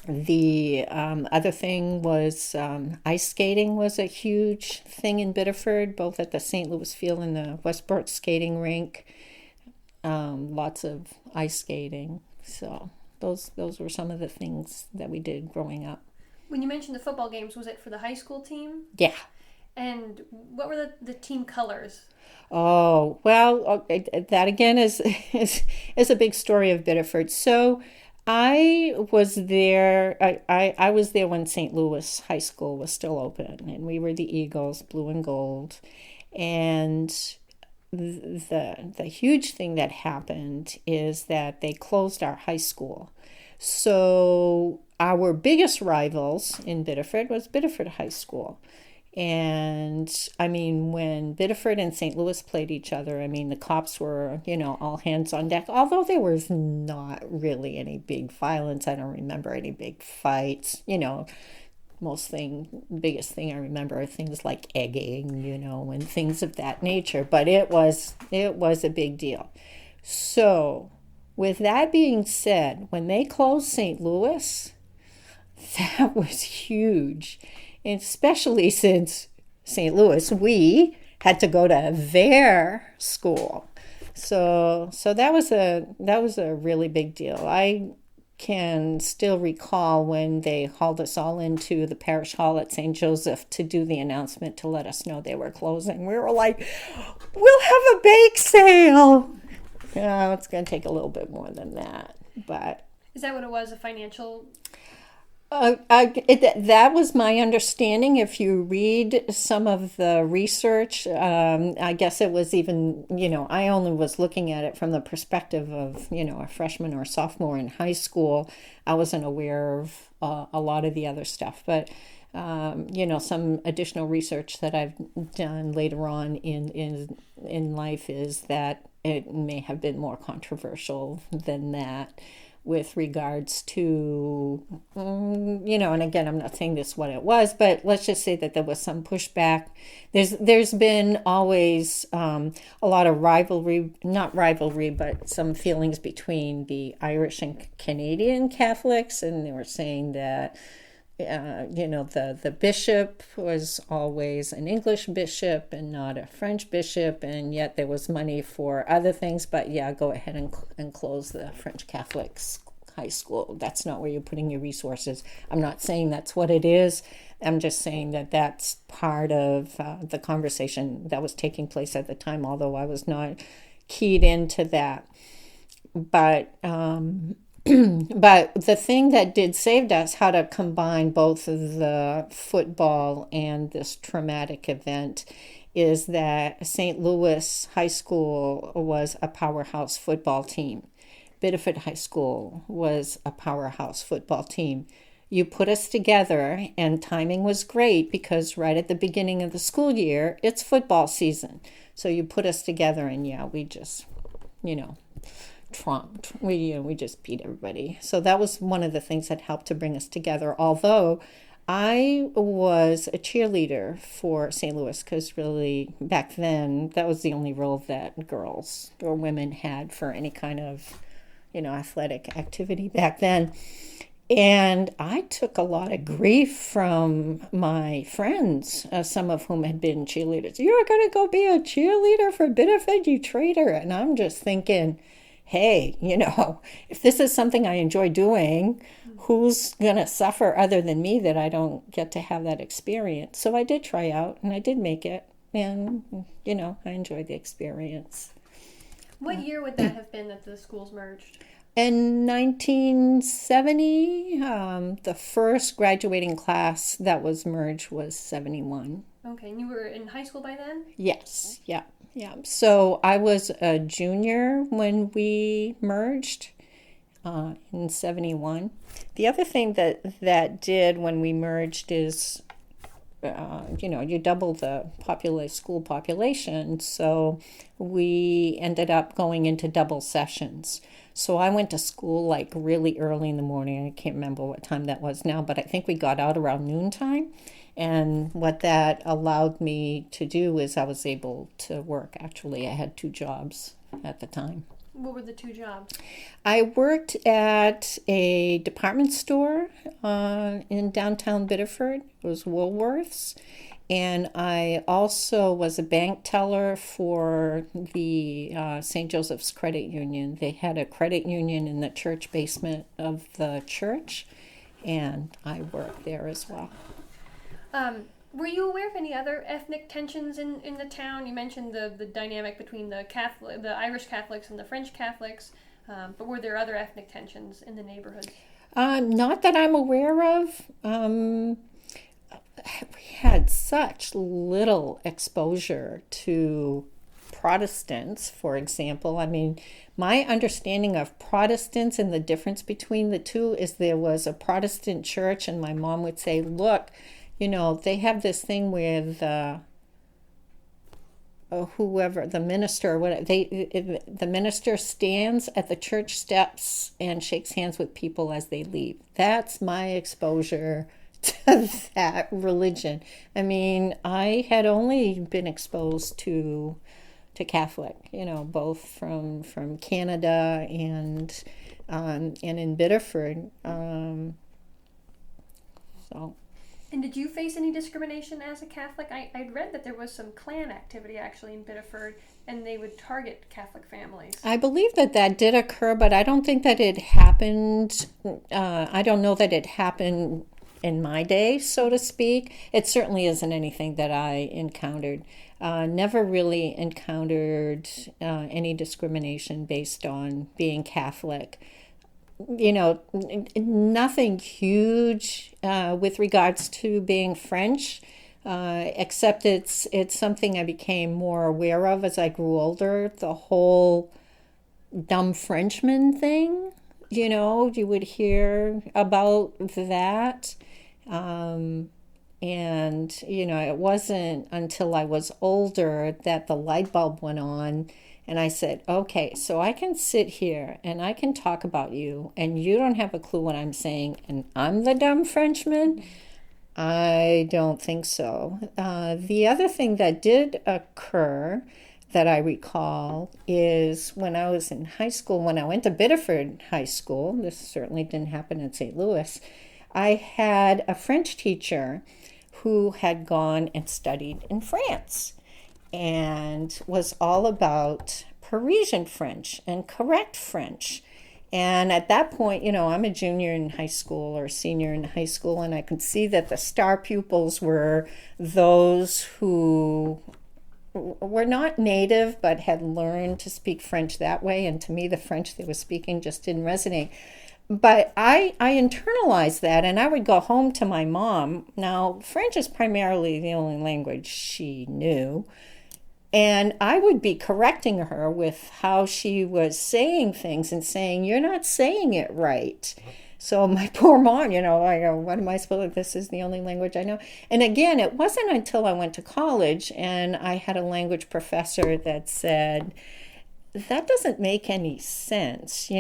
The other thing was ice skating was a huge thing in Biddeford, both at the St. Louis Field and the Westbrook skating rink. Lots of ice skating. So those were some of the things that we did growing up. When you mentioned the football games, was it for the high school team? Yeah. And what were the team colors? Oh, well, that again is a big story of Biddeford. So I was there. I was there when St. Louis High School was still open, and we were the Eagles, blue and gold. And the huge thing that happened is that they closed our high school. So our biggest rivals in Biddeford was Biddeford High School. And I mean, when Biddeford and St. Louis played each other, I mean, the cops were, all hands on deck, although there was not really any big violence. I don't remember any big fights, biggest thing I remember are things like egging, and things of that nature, but it was a big deal. So with that being said, when they closed St. Louis, that was huge. Especially since St. Louis, we had to go to their school. So that was a really big deal. I can still recall when they hauled us all into the parish hall at St. Joseph to do the announcement to let us know they were closing. We were like, we'll have a bake sale. It's going to take a little bit more than that. But is that what it was, a financial... that was my understanding. If you read some of the research, I guess it was even, I only was looking at it from the perspective of, a freshman or sophomore in high school. I wasn't aware of a lot of the other stuff. But some additional research that I've done later on in life is that it may have been more controversial than that with regards to, and again, I'm not saying this what it was, but let's just say that there was some pushback. There's been always a lot of not rivalry, but some feelings between the Irish and Canadian Catholics, and they were saying that the bishop was always an English bishop and not a French bishop, and yet there was money for other things. But yeah, go ahead and close the French Catholic high school. That's not where you're putting your resources. I'm not saying that's what it is. I'm just saying that that's part of the conversation that was taking place at the time, although I was not keyed into that. But but the thing that did save us, how to combine both the football and this traumatic event, is that St. Louis High School was a powerhouse football team. Biddeford High School was a powerhouse football team. You put us together, and timing was great because right at the beginning of the school year, it's football season. So you put us together, and yeah, we just, trumped. We just beat everybody. So that was one of the things that helped to bring us together. Although I was a cheerleader for St. Louis, because really back then that was the only role that girls or women had for any kind of athletic activity back then. And I took a lot of grief from my friends, some of whom had been cheerleaders. You're going to go be a cheerleader for Biddeford, you traitor. And I'm just thinking, hey, if this is something I enjoy doing, who's going to suffer other than me that I don't get to have that experience? So I did try out, and I did make it. And, I enjoyed the experience. What year would that have been that the schools merged? In 1970, the first graduating class that was merged was 71. Okay, and you were in high school by then? Yes, yeah. So I was a junior when we merged in 71. The other thing that did when we merged is, you double the school population. So we ended up going into double sessions. So I went to school like really early in the morning. I can't remember what time that was now, but I think we got out around noontime. And what that allowed me to do is I was able to work. Actually, I had 2 jobs at the time. What were the 2 jobs? I worked at a department store in downtown Biddeford. It was Woolworths. And I also was a bank teller for the St. Joseph's Credit Union. They had a credit union in the church basement of the church, and I worked there as well. Were you aware of any other ethnic tensions in the town? You mentioned the dynamic between the Irish Catholics and the French Catholics, but were there other ethnic tensions in the neighborhood? Not that I'm aware of. We had such little exposure to Protestants, for example. I mean, my understanding of Protestants and the difference between the two is there was a Protestant church, and my mom would say, look, they have this thing with whoever, the minister, the minister stands at the church steps and shakes hands with people as they leave. That's my exposure to that religion. I mean, I had only been exposed to Catholic, both from Canada and in Biddeford. So. And did you face any discrimination as a Catholic? I'd read that there was some Klan activity actually in Biddeford, and they would target Catholic families. I believe that did occur, but I don't think that it happened. I don't know that it happened in my day, so to speak. It certainly isn't anything that I encountered. Never really encountered any discrimination based on being Catholic. Nothing huge with regards to being French, except it's something I became more aware of as I grew older. The whole dumb Frenchman thing, you would hear about that. And, it wasn't until I was older that the light bulb went on. And I said, okay, so I can sit here and I can talk about you, and you don't have a clue what I'm saying, and I'm the dumb Frenchman? I don't think so. The other thing that did occur that I recall is when I was in high school, when I went to Biddeford High School, this certainly didn't happen in St. Louis, I had a French teacher who had gone and studied in France and was all about Parisian French and correct French. And at that point, I'm a junior in high school or senior in high school, and I could see that the star pupils were those who were not native but had learned to speak French that way. And to me, the French they were speaking just didn't resonate. But I internalized that, and I would go home to my mom. Now, French is primarily the only language she knew. And I would be correcting her with how she was saying things and saying, you're not saying it right. So my poor mom, I go, what am I supposed to, this is the only language I know. And again, it wasn't until I went to college and I had a language professor that said, that doesn't make any sense.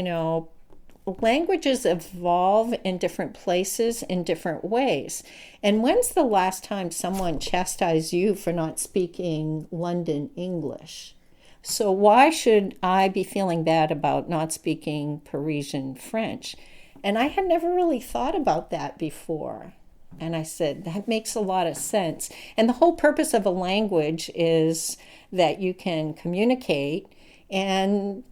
Languages evolve in different places in different ways. And when's the last time someone chastised you for not speaking London English? So why should I be feeling bad about not speaking Parisian French? And I had never really thought about that before. And I said, that makes a lot of sense. And the whole purpose of a language is that you can communicate, and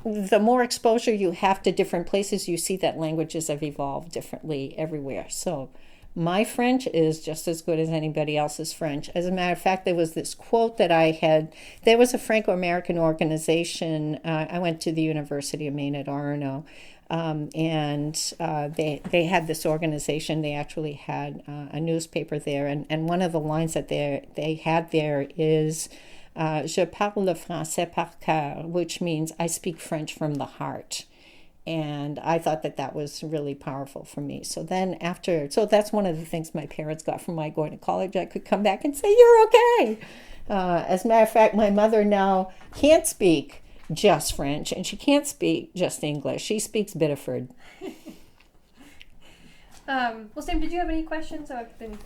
the more exposure you have to different places, you see that languages have evolved differently everywhere. So my French is just as good as anybody else's French. As a matter of fact, there was this quote that I had. There was a Franco-American organization. I went to the University of Maine at Orono, and they had this organization. They actually had a newspaper there, and one of the lines that they had there is, Je parle le français par cœur, which means I speak French from the heart. And I thought that was really powerful for me. So that's one of the things my parents got from my going to college. I could come back and say, you're okay. As a matter of fact, my mother now can't speak just French, and she can't speak just English. She speaks Biddeford. Well, Sam, did you have any questions? I've been...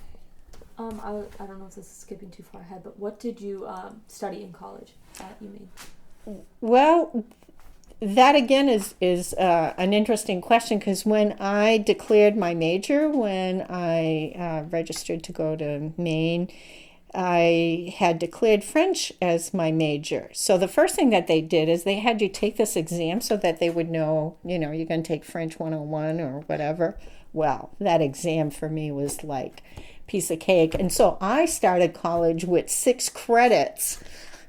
I don't know if this is skipping too far ahead, but what did you study in college at UMaine? Well, that again is an interesting question, because when I declared my major, when I registered to go to Maine, I had declared French as my major. So the first thing that they did is they had you take this exam so that they would know, you're going to take French 101 or whatever. Well, that exam for me was like piece of cake. And so I started college with 6 credits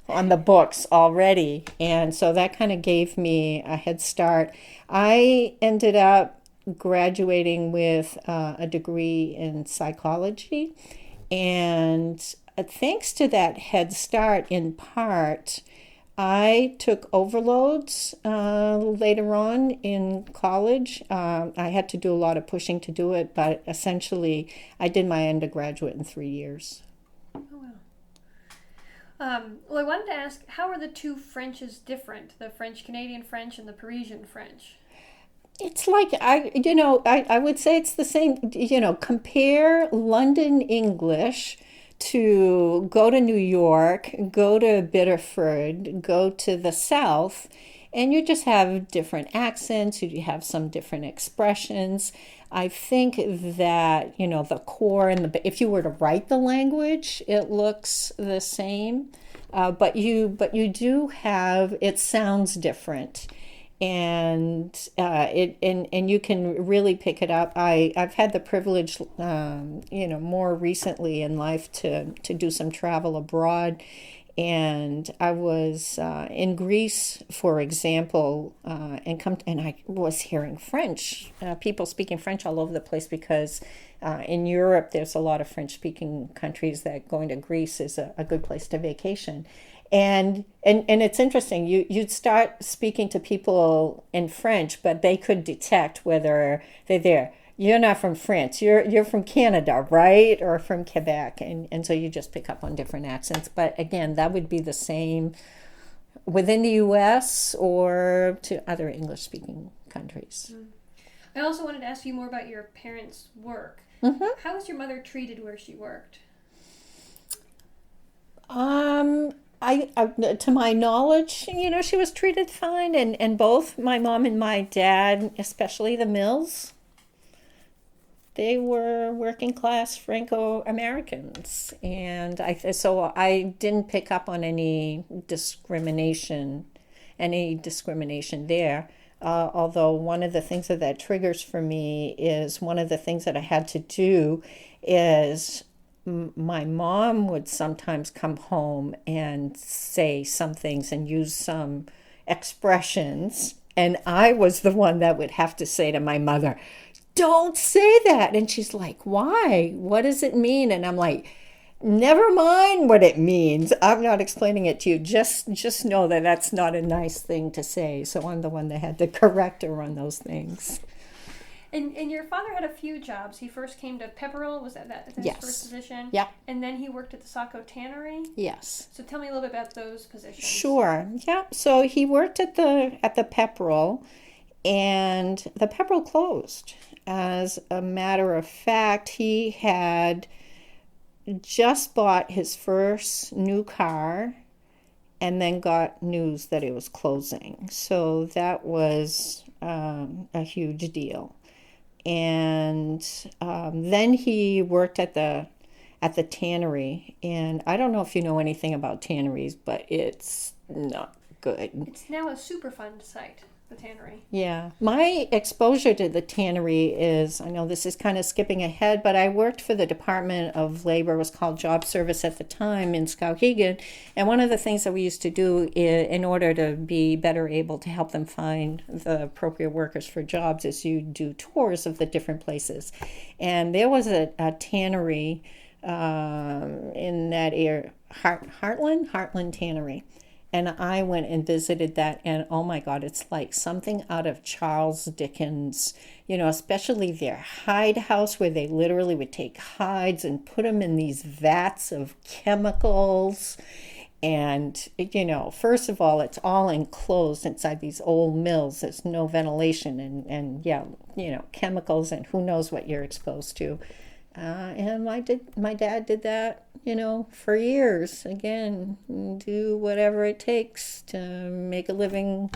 on the books already. And so that kind of gave me a head start. I ended up graduating with a degree in psychology. And thanks to that head start, in part, I took overloads later on in college. I had to do a lot of pushing to do it, but essentially I did my undergraduate in 3 years. Oh, wow. Well, I wanted to ask, how are the two Frenches different? The French-Canadian French and the Parisian French? It's like, I would say it's the same, compare London English to go to New York, go to Biddeford, go to the South, and you just have different accents, you have some different expressions. I think that, the core and if you were to write the language, it looks the same, but you do have, it sounds different. And you can really pick it up. I've had the privilege, more recently in life to do some travel abroad, and I was in Greece, for example, and I was hearing French, people speaking French all over the place, because in Europe there's a lot of French-speaking countries that going to Greece is a good place to vacation. And it's interesting, you'd start speaking to people in French, but they could detect whether they're there. you're not from France. You're from Canada, right? Or from Quebec. And so you just pick up on different accents. But again, that would be the same within the US or to other English speaking countries. I also wanted to ask you more about your parents' work. How was your mother treated where she worked? To my knowledge, she was treated fine, and both my mom and my dad, especially the Mills, they were working class Franco-Americans, and so I didn't pick up on any discrimination there. Although one of the things that triggers for me is one of the things that I had to do is my mom would sometimes come home and say some things and use some expressions, and I was the one that would have to say to my mother, "Don't say that." And she's like, "Why? What does it mean?" And I'm like, "Never mind what it means. I'm not explaining it to you. Just know that that's not a nice thing to say." So I'm the one that had to correct her on those things. And your father had a few jobs. He first came to Pepperell. Was that his Yes. first position? Yeah. And then he worked at the Saco Tannery. Yes. So tell me a little bit about those positions. Sure. Yeah. So he worked at the Pepperell, and the Pepperell closed. As a matter of fact, he had just bought his first new car and then got news that it was closing. So that was a huge deal. And then he worked at the tannery, and I don't know if you know anything about tanneries, but it's not good. It's now a Superfund site, the tannery. Yeah. My exposure to the tannery is, I know this is kind of skipping ahead, but I worked for the Department of Labor. It was called Job Service at the time in Skowhegan. And one of the things that we used to do in order to be better able to help them find the appropriate workers for jobs is you do tours of the different places. And there was a tannery in that area, Heartland Tannery. And I went and visited that, and oh my God, it's like something out of Charles Dickens, especially their hide house, where they literally would take hides and put them in these vats of chemicals. And, first of all, it's all enclosed inside these old mills. There's no ventilation and chemicals, and who knows what you're exposed to. And my dad did that, for years. Again, do whatever it takes to make a living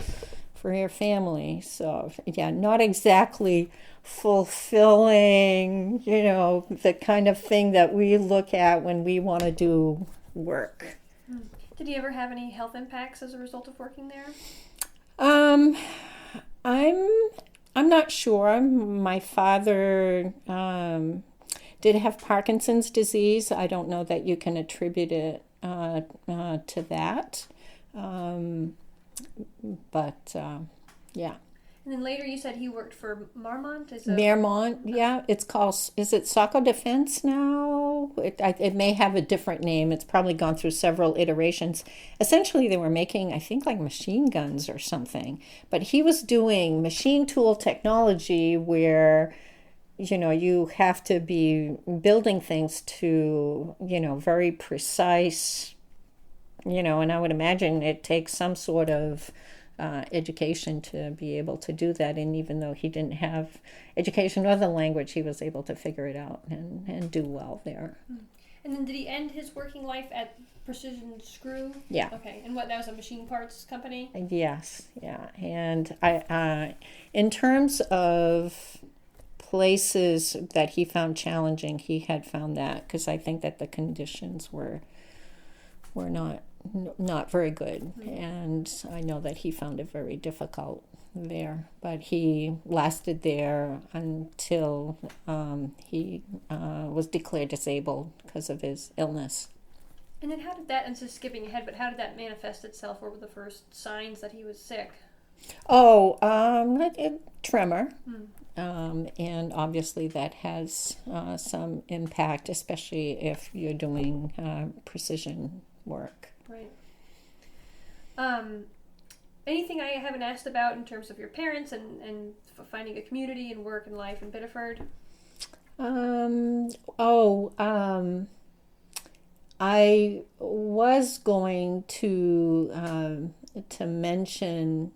for your family. So, yeah, not exactly fulfilling, the kind of thing that we look at when we want to do work. Did you ever have any health impacts as a result of working there? I'm not sure. My father did have Parkinson's disease. I don't know that you can attribute it to that. But yeah. And then later you said he worked for Marmont? Marmont, yeah. It's called, is it Saco Defense now? It may have a different name. It's probably gone through several iterations. Essentially, they were making, I think, like machine guns or something. But he was doing machine tool technology where you have to be building things to, very precise, and I would imagine it takes some sort of education to be able to do that. And even though he didn't have education or the language, he was able to figure it out and do well there. And then did he end his working life at Precision Screw? Yeah. Okay. And that was a machine parts company? Yes. Yeah. And I in terms of places that he found challenging, he had found that, because I think that the conditions were not very good, and I know that he found it very difficult there. But he lasted there until he was declared disabled because of his illness. And then how did that, and just skipping ahead, but how did that manifest itself? What were the first signs that he was sick? Tremor. And obviously that has some impact, especially if you're doing precision work. Right. Anything I haven't asked about in terms of your parents and finding a community and work and life in Biddeford? Oh, I was going to mention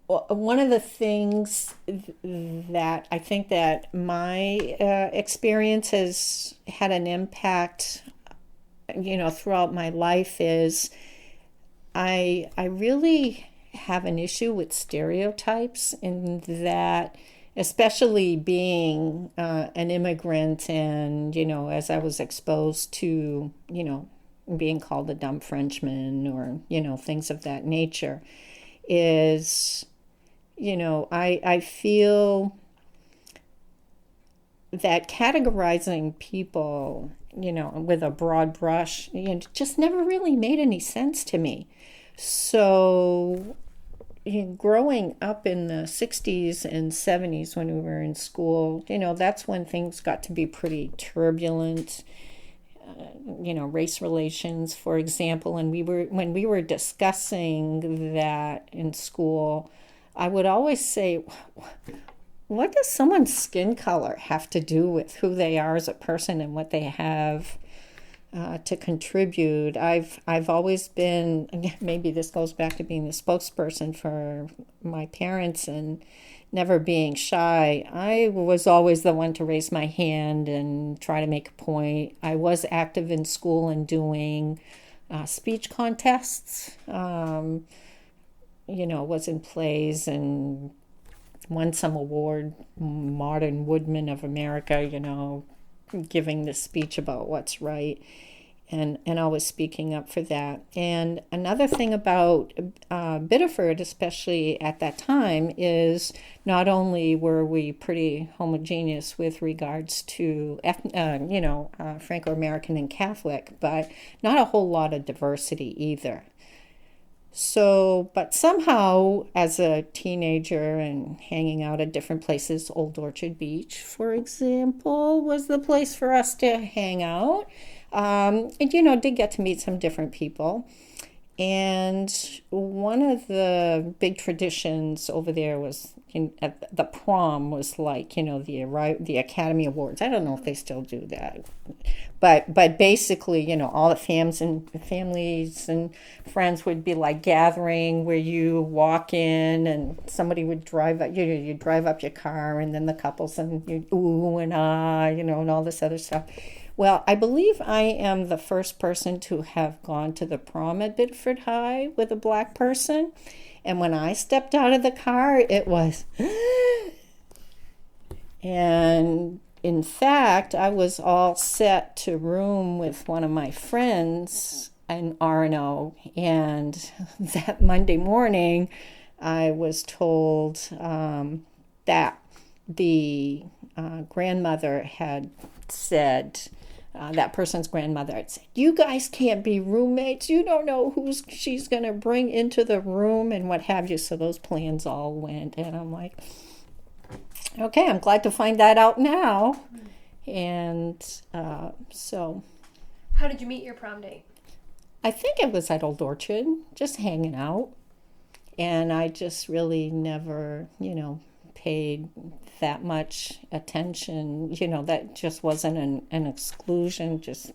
one of the things that I think that my experience has had an impact, throughout my life is I really have an issue with stereotypes in that, especially being an immigrant, and as I was exposed to being called a dumb Frenchman, or things of that nature, is I feel that categorizing people with a broad brush just never really made any sense to me. So growing up in the 60s and 70s when we were in school, that's when things got to be pretty turbulent. Race relations, for example, and when we were discussing that in school, I would always say, what does someone's skin color have to do with who they are as a person and what they have to contribute? I've always been, maybe this goes back to being the spokesperson for my parents and never being shy. I was always the one to raise my hand and try to make a point. I was active in school and doing speech contests, was in plays and won some award, Modern Woodman of America, giving the speech about what's right, and always speaking up for that. And another thing about Biddeford, especially at that time, is not only were we pretty homogeneous with regards to, Franco-American and Catholic, but not a whole lot of diversity either. So, but somehow as a teenager and hanging out at different places, Old Orchard Beach, for example, was the place for us to hang out. And, did get to meet some different people. And one of the big traditions over there was at the prom was like, the Academy Awards. I don't know if they still do that. But basically, all the families and friends would be like gathering where you walk in and somebody would drive up, you drive up your car, and then the couples and you ooh and ah, and all this other stuff. Well, I believe I am the first person to have gone to the prom at Biddeford High with a black person. And when I stepped out of the car, it was, and in fact, I was all set to room with one of my friends in R&O. And that Monday morning, I was told that the grandmother had said, that person's grandmother had said, you guys can't be roommates. You don't know who she's going to bring into the room and what have you. So those plans all went. And I'm like, okay, I'm glad to find that out now. And so. How did you meet your prom date? I think it was at Old Orchard, just hanging out. And I just really never, paid that much attention. That just wasn't an exclusion, just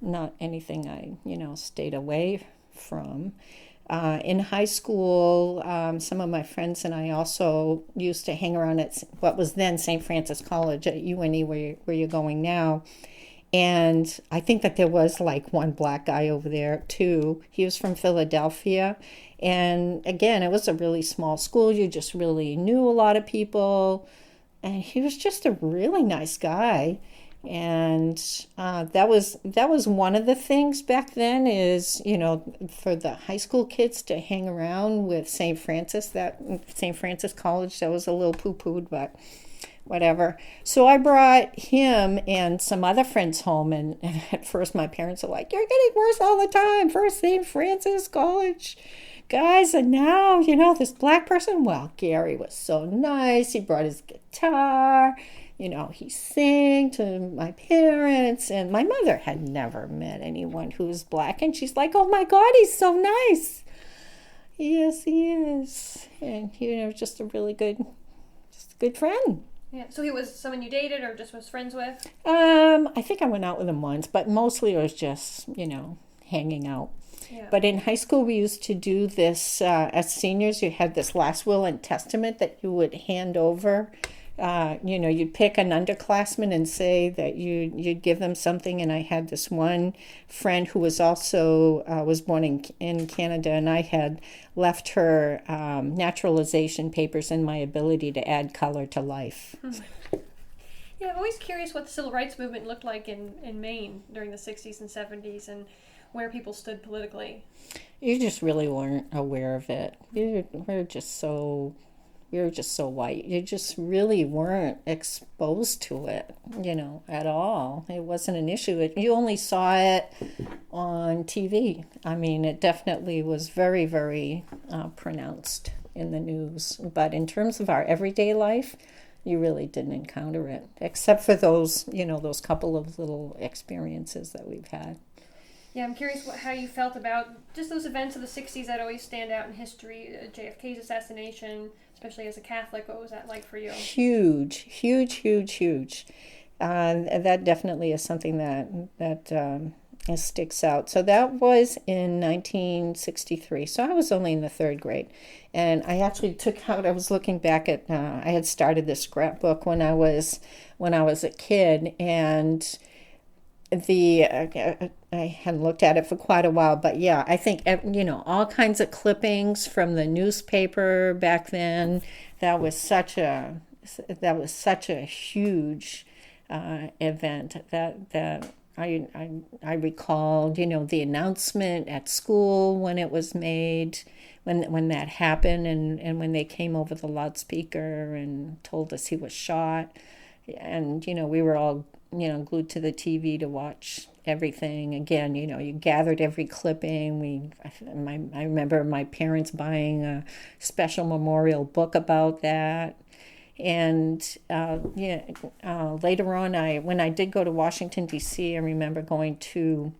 not anything I, stayed away from. In high school, some of my friends and I also used to hang around at what was then St. Francis College at UNE, where you're going now. And I think that there was like one black guy over there too. He was from Philadelphia. And again, it was a really small school. You just really knew a lot of people. And he was just a really nice guy. And that was one of the things back then is, for the high school kids to hang around with St. Francis College. That was a little poo-pooed, but whatever. So I brought him and some other friends home, and at first my parents were like, you're getting worse all the time. First St. Francis College guys, and now, this black person. Well, Gary was so nice. He brought his guitar. He sang to my parents, and my mother had never met anyone who was black, and she's like, oh my God, he's so nice. Yes, he is. And, just a really good friend. Yeah. So he was someone you dated or just was friends with? I think I went out with him once, but mostly it was just, hanging out. Yeah. But in high school, we used to do this, as seniors, you had this last will and testament that you would hand over. You'd pick an underclassman and say that you'd give them something. And I had this one friend who was also was born in Canada, and I had left her naturalization papers and my ability to add color to life. Yeah, I'm always curious what the civil rights movement looked like in Maine during the 60s and 70s and where people stood politically. You just really weren't aware of it. We were just so white. You just really weren't exposed to it, at all. It wasn't an issue. You only saw it on TV. I mean, it definitely was very, very pronounced in the news. But in terms of our everyday life, you really didn't encounter it, except for those couple of little experiences that we've had. Yeah, I'm curious how you felt about just those events of the 60s that always stand out in history, JFK's assassination, especially as a Catholic. What was that like for you? Huge, huge, huge, huge. That definitely is something that sticks out. So that was in 1963. So I was only in the third grade. And I actually I was looking back at, I had started this scrapbook when I was a kid, and I hadn't looked at it for quite a while, but yeah, I think, all kinds of clippings from the newspaper back then. That was such a huge event that I recalled, the announcement at school when it was made, when that happened, and when they came over the loudspeaker and told us he was shot, and we were all glued to the TV to watch everything. Again, you gathered every clipping. I remember my parents buying a special memorial book about that. And later on, when I did go to Washington, D.C., I remember going to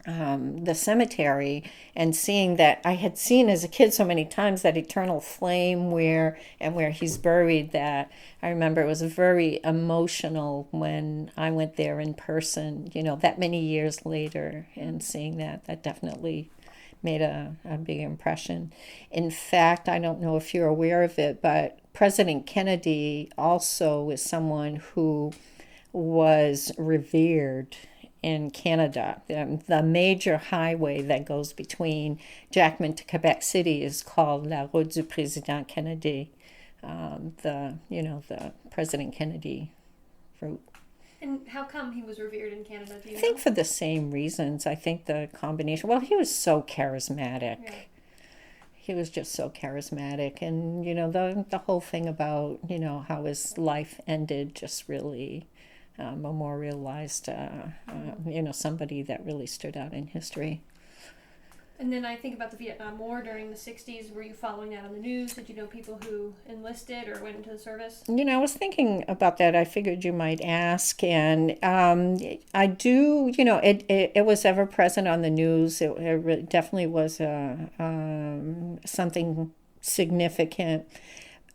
the cemetery and seeing that I had seen as a kid so many times that eternal flame where he's buried, that I remember it was very emotional when I went there in person, that many years later, and seeing that definitely made a big impression. In fact, I don't know if you're aware of it, but President Kennedy also is someone who was revered in Canada. The major highway that goes between Jackman to Quebec City is called La Route du Président Kennedy, the President Kennedy route. And how come he was revered in Canada? Do you I think for the same reasons. I think the combination. Well, he was so charismatic. Yeah. He was just so charismatic, and the whole thing about how his life ended just really memorialized somebody that really stood out in history. And then I think about the Vietnam War during the 60s. Were you following that on the news? Did you know people who enlisted or went into the service? I was thinking about that. I figured you might ask. And I do, it was ever present on the news. It definitely was something significant.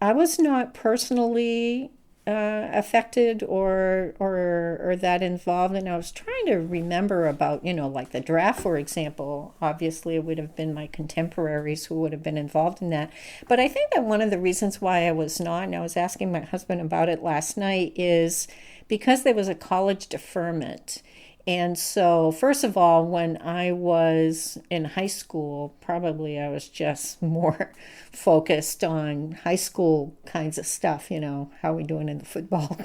I was not personally affected or that involved, and I was trying to remember about like the draft, for example. Obviously it would have been my contemporaries who would have been involved in that, but I think that one of the reasons why I was not, and I was asking my husband about it last night, is because there was a college deferment. And so, first of all, when I was in high school, probably I was just more focused on high school kinds of stuff, how are we doing in the football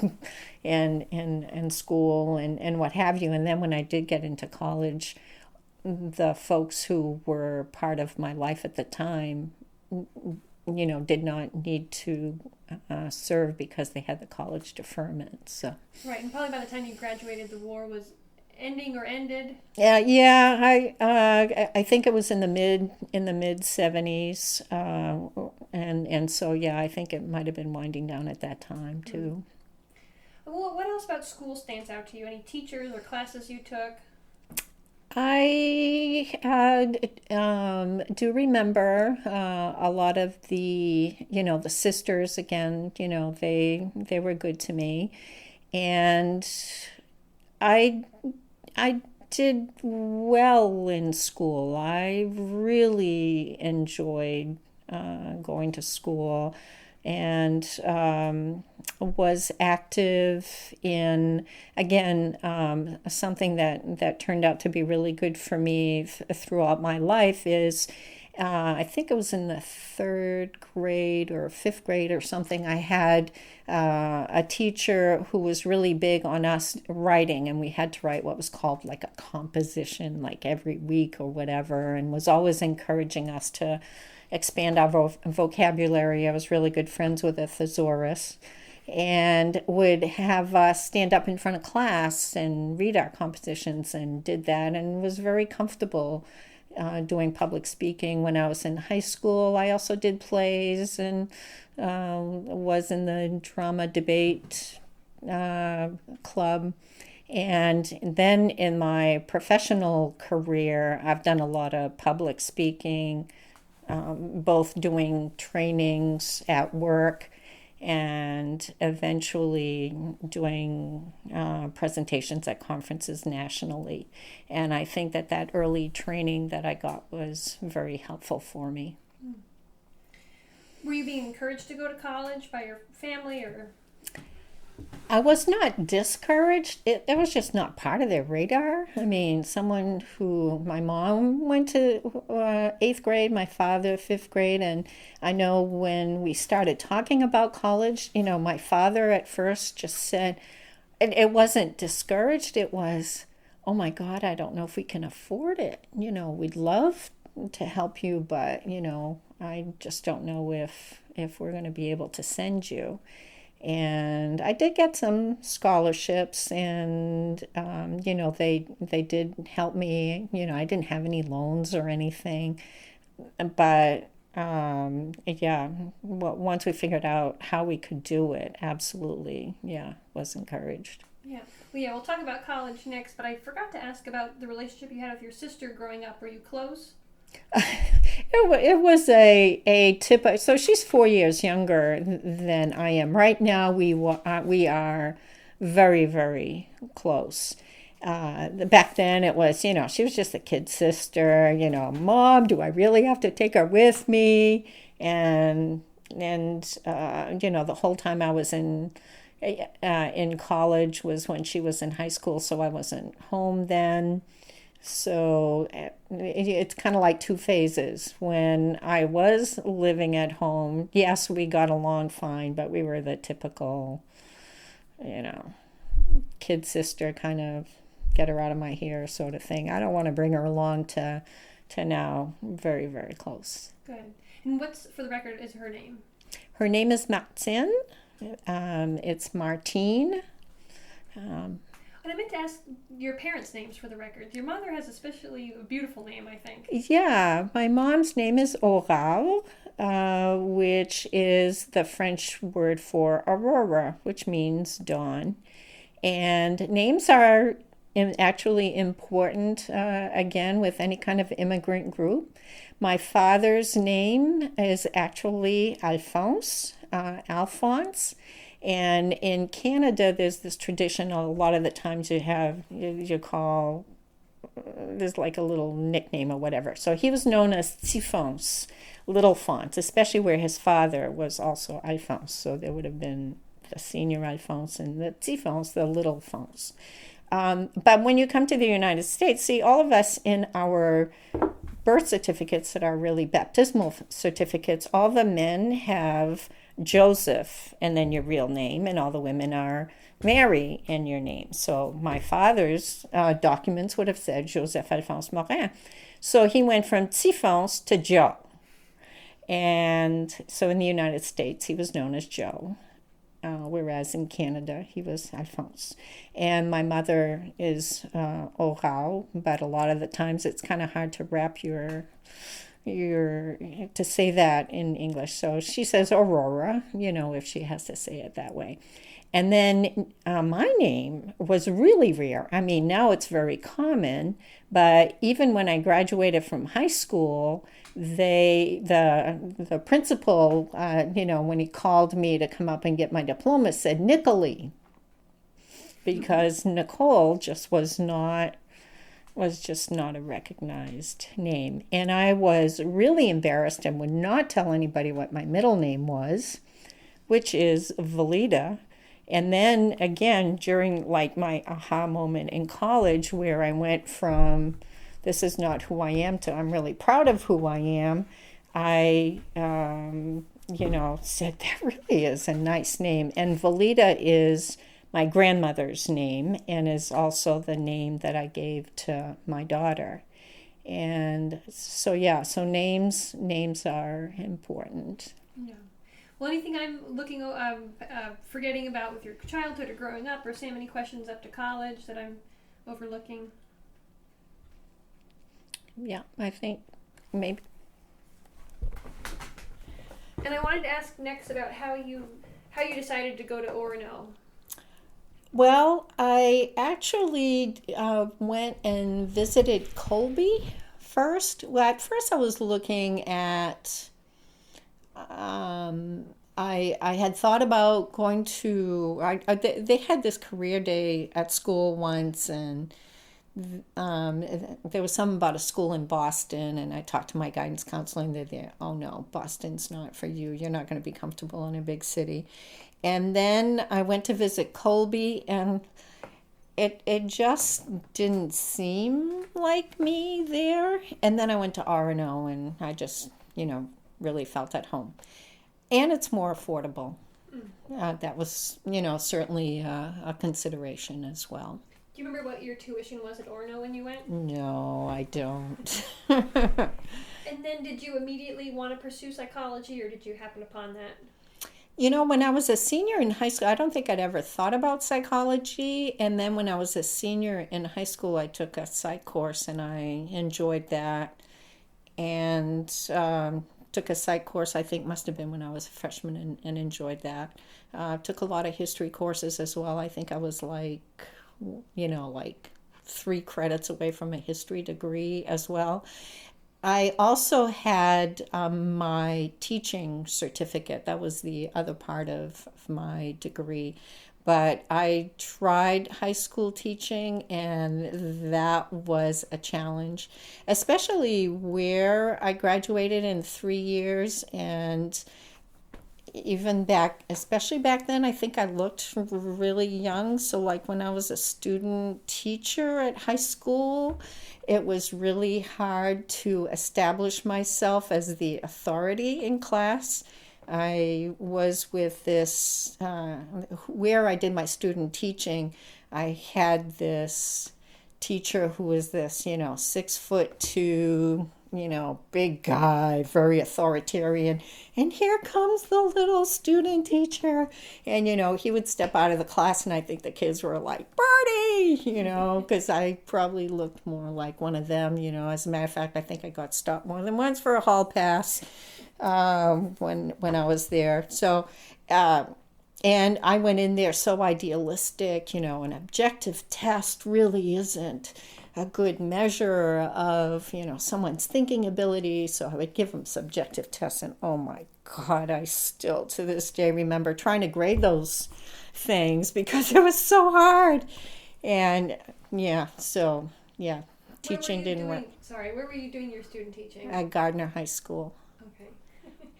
and school and what have you. And then when I did get into college, the folks who were part of my life at the time, did not need to serve because they had the college deferment. So. Right, and probably by the time you graduated, the war was ending or ended? Yeah. I think it was in the mid 70s, and so yeah, I think it might have been winding down at that time too. Well, what else about school stands out to you? Any teachers or classes you took? I do remember a lot of the sisters again, they were good to me. And I I did well in school. I really enjoyed going to school and was active in, again, something that turned out to be really good for me throughout my life is I think it was in the third grade or fifth grade or something. I had a teacher who was really big on us writing, and we had to write what was called like a composition, like every week or whatever, and was always encouraging us to expand our vocabulary. I was really good friends with a thesaurus and would have us stand up in front of class and read our compositions and did that and was very comfortable doing public speaking. When I was in high school, I also did plays and was in the drama debate club. And then in my professional career, I've done a lot of public speaking, both doing trainings at work and eventually doing presentations at conferences nationally. And I think that early training that I got was very helpful for me. Were you being encouraged to go to college by your family, or? I was not discouraged. It was just not part of their radar. I mean, my mom went to eighth grade, my father fifth grade, and I know when we started talking about college, my father at first just said, and it wasn't discouraged. It was, oh my God, I don't know if we can afford it. We'd love to help you, but I just don't know if we're going to be able to send you. And I did get some scholarships, and they did help me. I didn't have any loans or anything, but yeah, once we figured out how we could do it, absolutely, yeah, was encouraged. Yeah. Well, yeah, we'll talk about college next, but I forgot to ask about the relationship you had with your sister growing up. Were you close? It was a tip. So she's 4 years younger than I am. Right now, we are very, very close. Back then, it was, she was just a kid sister. Mom, do I really have to take her with me? And the whole time I was in college was when she was in high school, so I wasn't home then. So it's kind of like two phases. When I was living at home, yes, we got along fine, but we were the typical, kid sister kind of get her out of my hair sort of thing. I don't want to bring her along to now very, very close. Good. And for the record, is her name? Her name is Martine. It's Martine. And I meant to ask your parents' names for the record. Your mother has especially a beautiful name, I think. Yeah, my mom's name is Aurore, which is the French word for aurora, which means dawn. And names are actually important, again, with any kind of immigrant group. My father's name is actually Alphonse. And in Canada, there's this tradition, a lot of the times there's like a little nickname or whatever. So he was known as Tifons, Little Fons, especially where his father was also Alphonse. So there would have been the senior Alphonse and the Tifons, the Little Fons. But when you come to the United States, see, all of us in our birth certificates that are really baptismal certificates, all the men have Joseph and then your real name, and all the women are Mary in your name. So my father's documents would have said Joseph Alphonse Morin. So he went from Tifons to Joe. And so in the United States, he was known as Joe, whereas in Canada, he was Alphonse. And my mother is Aurore, but a lot of the times it's kind of hard to wrap to say that in English. So she says Aurora, if she has to say it that way. And then my name was really rare. I mean, now it's very common, but even when I graduated from high school, the principal, when he called me to come up and get my diploma, said Nicole, because Nicole just was just not a recognized name. And I was really embarrassed and would not tell anybody what my middle name was, which is Valida. And then again, during like my aha moment in college, where I went from this is not who I am to I'm really proud of who I am, I said that really is a nice name. And Valida is my grandmother's name and is also the name that I gave to my daughter. And so names are important. Yeah. Well, anything I'm forgetting about with your childhood or growing up, or Sam, any questions up to college that I'm overlooking? Yeah, I think maybe. And I wanted to ask next about how you decided to go to Orono. Well, I actually went and visited Colby first. Well, at first I was looking at. I had thought about going to. They had this career day at school once, and there was something about a school in Boston, and I talked to my guidance counselor, and they're there. Oh no, Boston's not for you. You're not going to be comfortable in a big city. And then I went to visit Colby, and it just didn't seem like me there. And then I went to Orono, and I just, really felt at home. And it's more affordable. That was, certainly a consideration as well. Do you remember what your tuition was at Orono when you went? No, I don't. And then did you immediately want to pursue psychology, or did you happen upon that? When I was a senior in high school, I don't think I'd ever thought about psychology. And then when I was a senior in high school, I took a psych course, and I enjoyed that. And took a psych course, I think must have been when I was a freshman, and enjoyed that. Took a lot of history courses as well. I think I was like 3 credits away from a history degree as well. I also had my teaching certificate. That was the other part of my degree. But I tried high school teaching, and that was a challenge, especially where I graduated in 3 years. And even especially back then, I think I looked really young. So like when I was a student teacher at high school, it was really hard to establish myself as the authority in class. I was with this, where I did my student teaching, I had this teacher who was this, 6'2", big guy, very authoritarian. And here comes the little student teacher. And, he would step out of the class, and I think the kids were like, Birdie, because I probably looked more like one of them, As a matter of fact, I think I got stopped more than once for a hall pass when I was there. So, and I went in there so idealistic, an objective test really isn't a good measure of, someone's thinking ability. So I would give them subjective tests, and oh my God, I still to this day remember trying to grade those things because it was so hard. And teaching didn't work. Sorry, where were you doing your student teaching? At Gardner High School. Okay.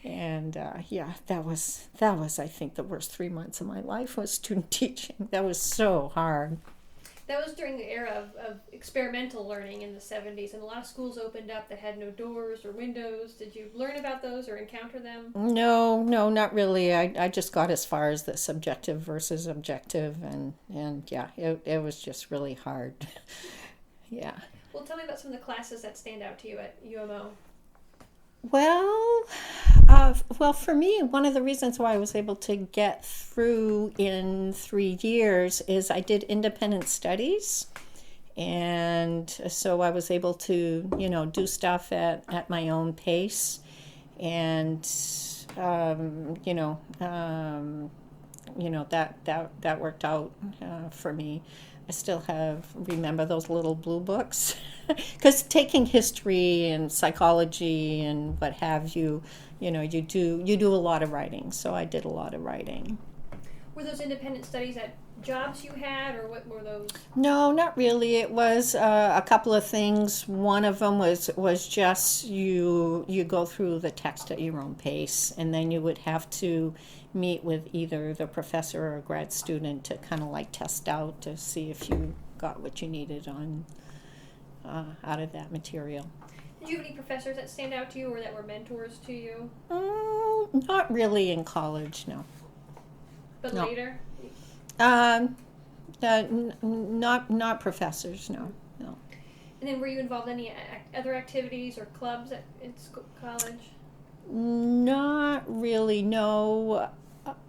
And that was I think the worst 3 months of my life was student teaching. That was so hard. That was during the era of experimental learning in the 70s, and a lot of schools opened up that had no doors or windows. Did you learn about those or encounter them? No, not really. I just got as far as the subjective versus objective, and it was just really hard. Yeah. Well, tell me about some of the classes that stand out to you at UMO. Well, for me, one of the reasons why I was able to get through in 3 years is I did independent studies. And so I was able to, do stuff at my own that worked out for me. I still remember those little blue books, because taking history and psychology and what have you, you do a lot of writing. So I did a lot of writing. Were those independent studies at jobs you had, or what were those? No, not really. It was a couple of things. One of them was just you go through the text at your own pace, and then you would have to meet with either the professor or a grad student to kind of like test out to see if you got what you needed out of that material. Did you have any professors that stand out to you or that were mentors to you? Not really in college, no. But No. later? Not professors, no. And then were you involved in any other activities or clubs in college? Not really, no.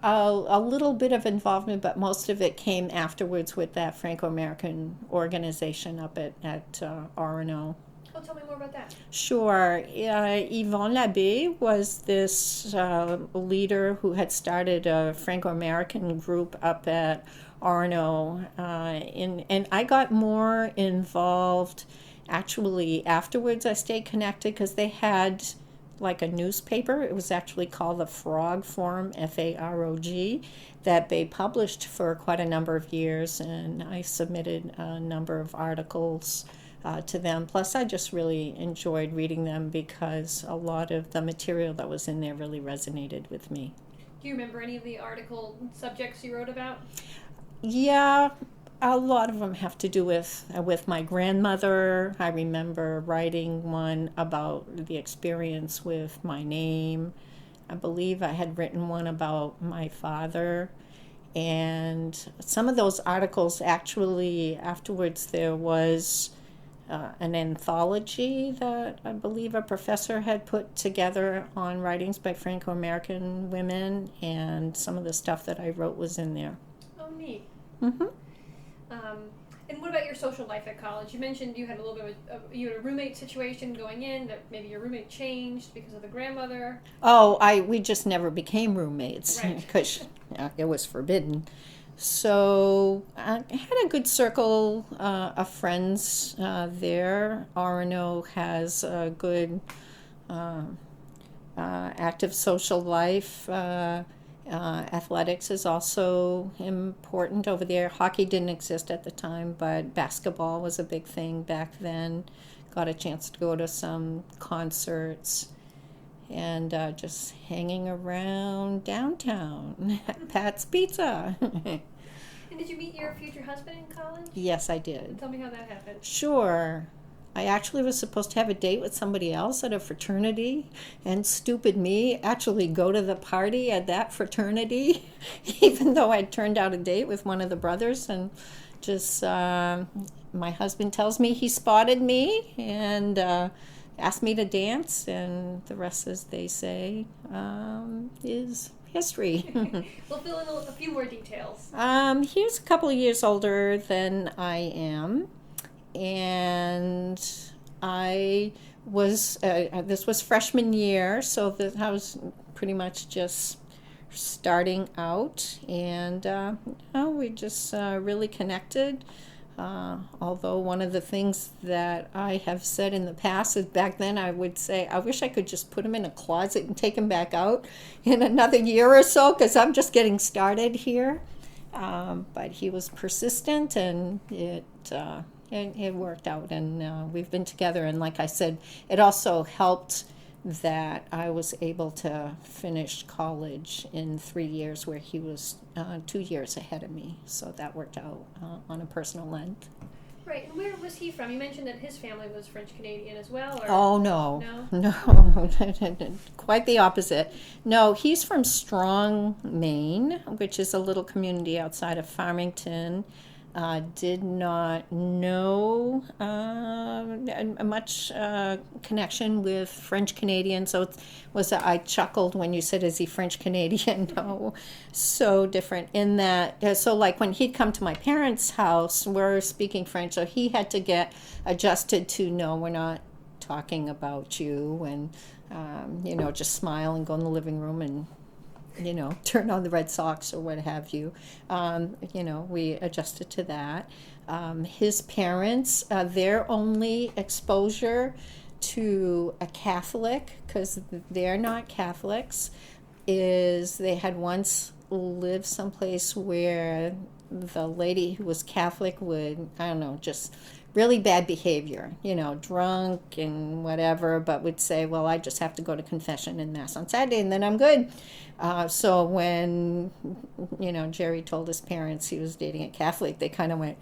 A little bit of involvement, but most of it came afterwards with that Franco-American organization up at R&O. Oh, tell me more about that. Sure. Yvonne Labbé was this leader who had started a Franco-American group up at R&O. And I got more involved actually afterwards. I stayed connected because they had like a newspaper. It was actually called the Frog Forum, FAROG, that they published for quite a number of years. And I submitted a number of articles to them. Plus, I just really enjoyed reading them because a lot of the material that was in there really resonated with me. Do you remember any of the article subjects you wrote about? Yeah, a lot of them have to do with my grandmother. I remember writing one about the experience with my name. I believe I had written one about my father. And some of those articles actually, afterwards, there was an anthology that I believe a professor had put together on writings by Franco-American women, and some of the stuff that I wrote was in there. Oh, neat. Mm-hmm. And what about your social life at college? You mentioned you had a little bit of you had a roommate situation going in, that maybe your roommate changed because of the grandmother. Oh, we just never became roommates because Right. it was forbidden. So I had a good circle of friends there. R&O has a good active social life. Athletics is also important over there. Hockey didn't exist at the time, but basketball was a big thing back then. Got a chance to go to some concerts and just hanging around downtown at Pat's Pizza. And did you meet your future husband in college? Yes, I did. Tell me how that happened. Sure. I actually was supposed to have a date with somebody else at a fraternity, and stupid me actually go to the party at that fraternity, even though I'd turned out a date with one of the brothers. And just my husband tells me he spotted me and asked me to dance, and the rest, as they say, is history. We'll fill in a few more details. He was a couple of years older than I am. And I was, this was freshman year, so I was pretty much just starting out, and we just really connected. Although one of the things that I have said in the past is back then I would say, I wish I could just put him in a closet and take him back out in another year or so, because I'm just getting started here. But he was persistent, and it worked out, and we've been together. And like I said, it also helped that I was able to finish college in 3 years, where he was 2 years ahead of me. So that worked out on a personal end. Right, and where was he from? You mentioned that his family was French-Canadian as well? Or? Oh, no. No? Quite the opposite. No, he's from Strong, Maine, which is a little community outside of Farmington. Did not know much connection with French Canadian, so I chuckled when you said, "Is he French Canadian?" No, so different in that. So like when he'd come to my parents' house, we're speaking French, so he had to get adjusted to, no, we're not talking about you, and just smile and go in the living room and turn on the Red Sox or what have you. We adjusted to that. His parents, their only exposure to a Catholic, because they're not Catholics, is they had once lived someplace where the lady who was Catholic would, I don't know, just really bad behavior, drunk and whatever, but would say, well, I just have to go to confession and Mass on Saturday and then I'm good. So when, Jerry told his parents he was dating a Catholic, they kind of went,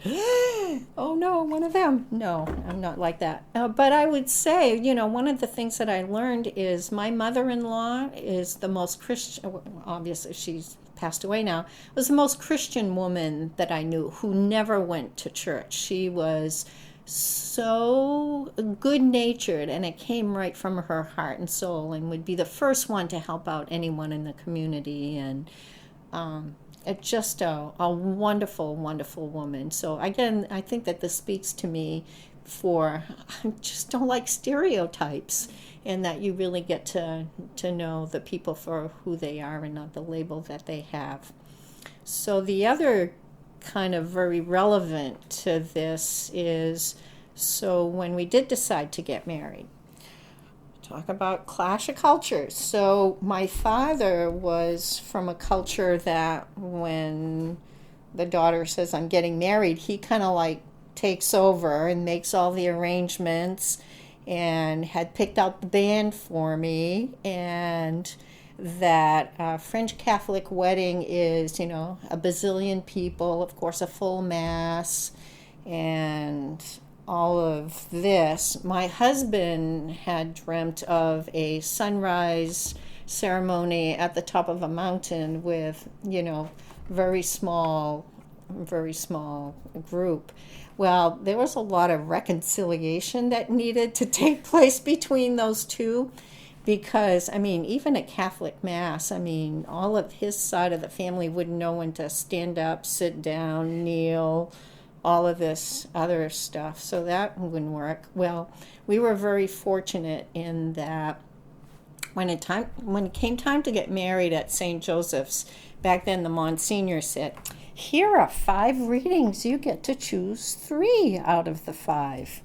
oh no, one of them. No, I'm not like that. But I would say, one of the things that I learned is my mother-in-law is the most Christian, obviously she's passed away now, was the most Christian woman that I knew who never went to church. She was so good-natured, and it came right from her heart and soul, and would be the first one to help out anyone in the community, and it's just a wonderful, wonderful woman. So again, I think that this speaks to me I just don't like stereotypes, and that you really get to know the people for who they are and not the label that they have. So the other kind of very relevant to this is, so when we did decide to get married, talk about clash of cultures. So my father was from a culture that when the daughter says, I'm getting married, he kind of like takes over and makes all the arrangements, and had picked out the band for me, and that French Catholic wedding is, a bazillion people, of course, a full mass, and all of this. My husband had dreamt of a sunrise ceremony at the top of a mountain with, very small group. Well, there was a lot of reconciliation that needed to take place between those two, because, even at Catholic Mass, all of his side of the family wouldn't know when to stand up, sit down, kneel, all of this other stuff. So that wouldn't work. Well, we were very fortunate in that when it came time to get married at St. Joseph's, back then the Monsignor said, here are 5 readings. You get to choose 3 out of the 5.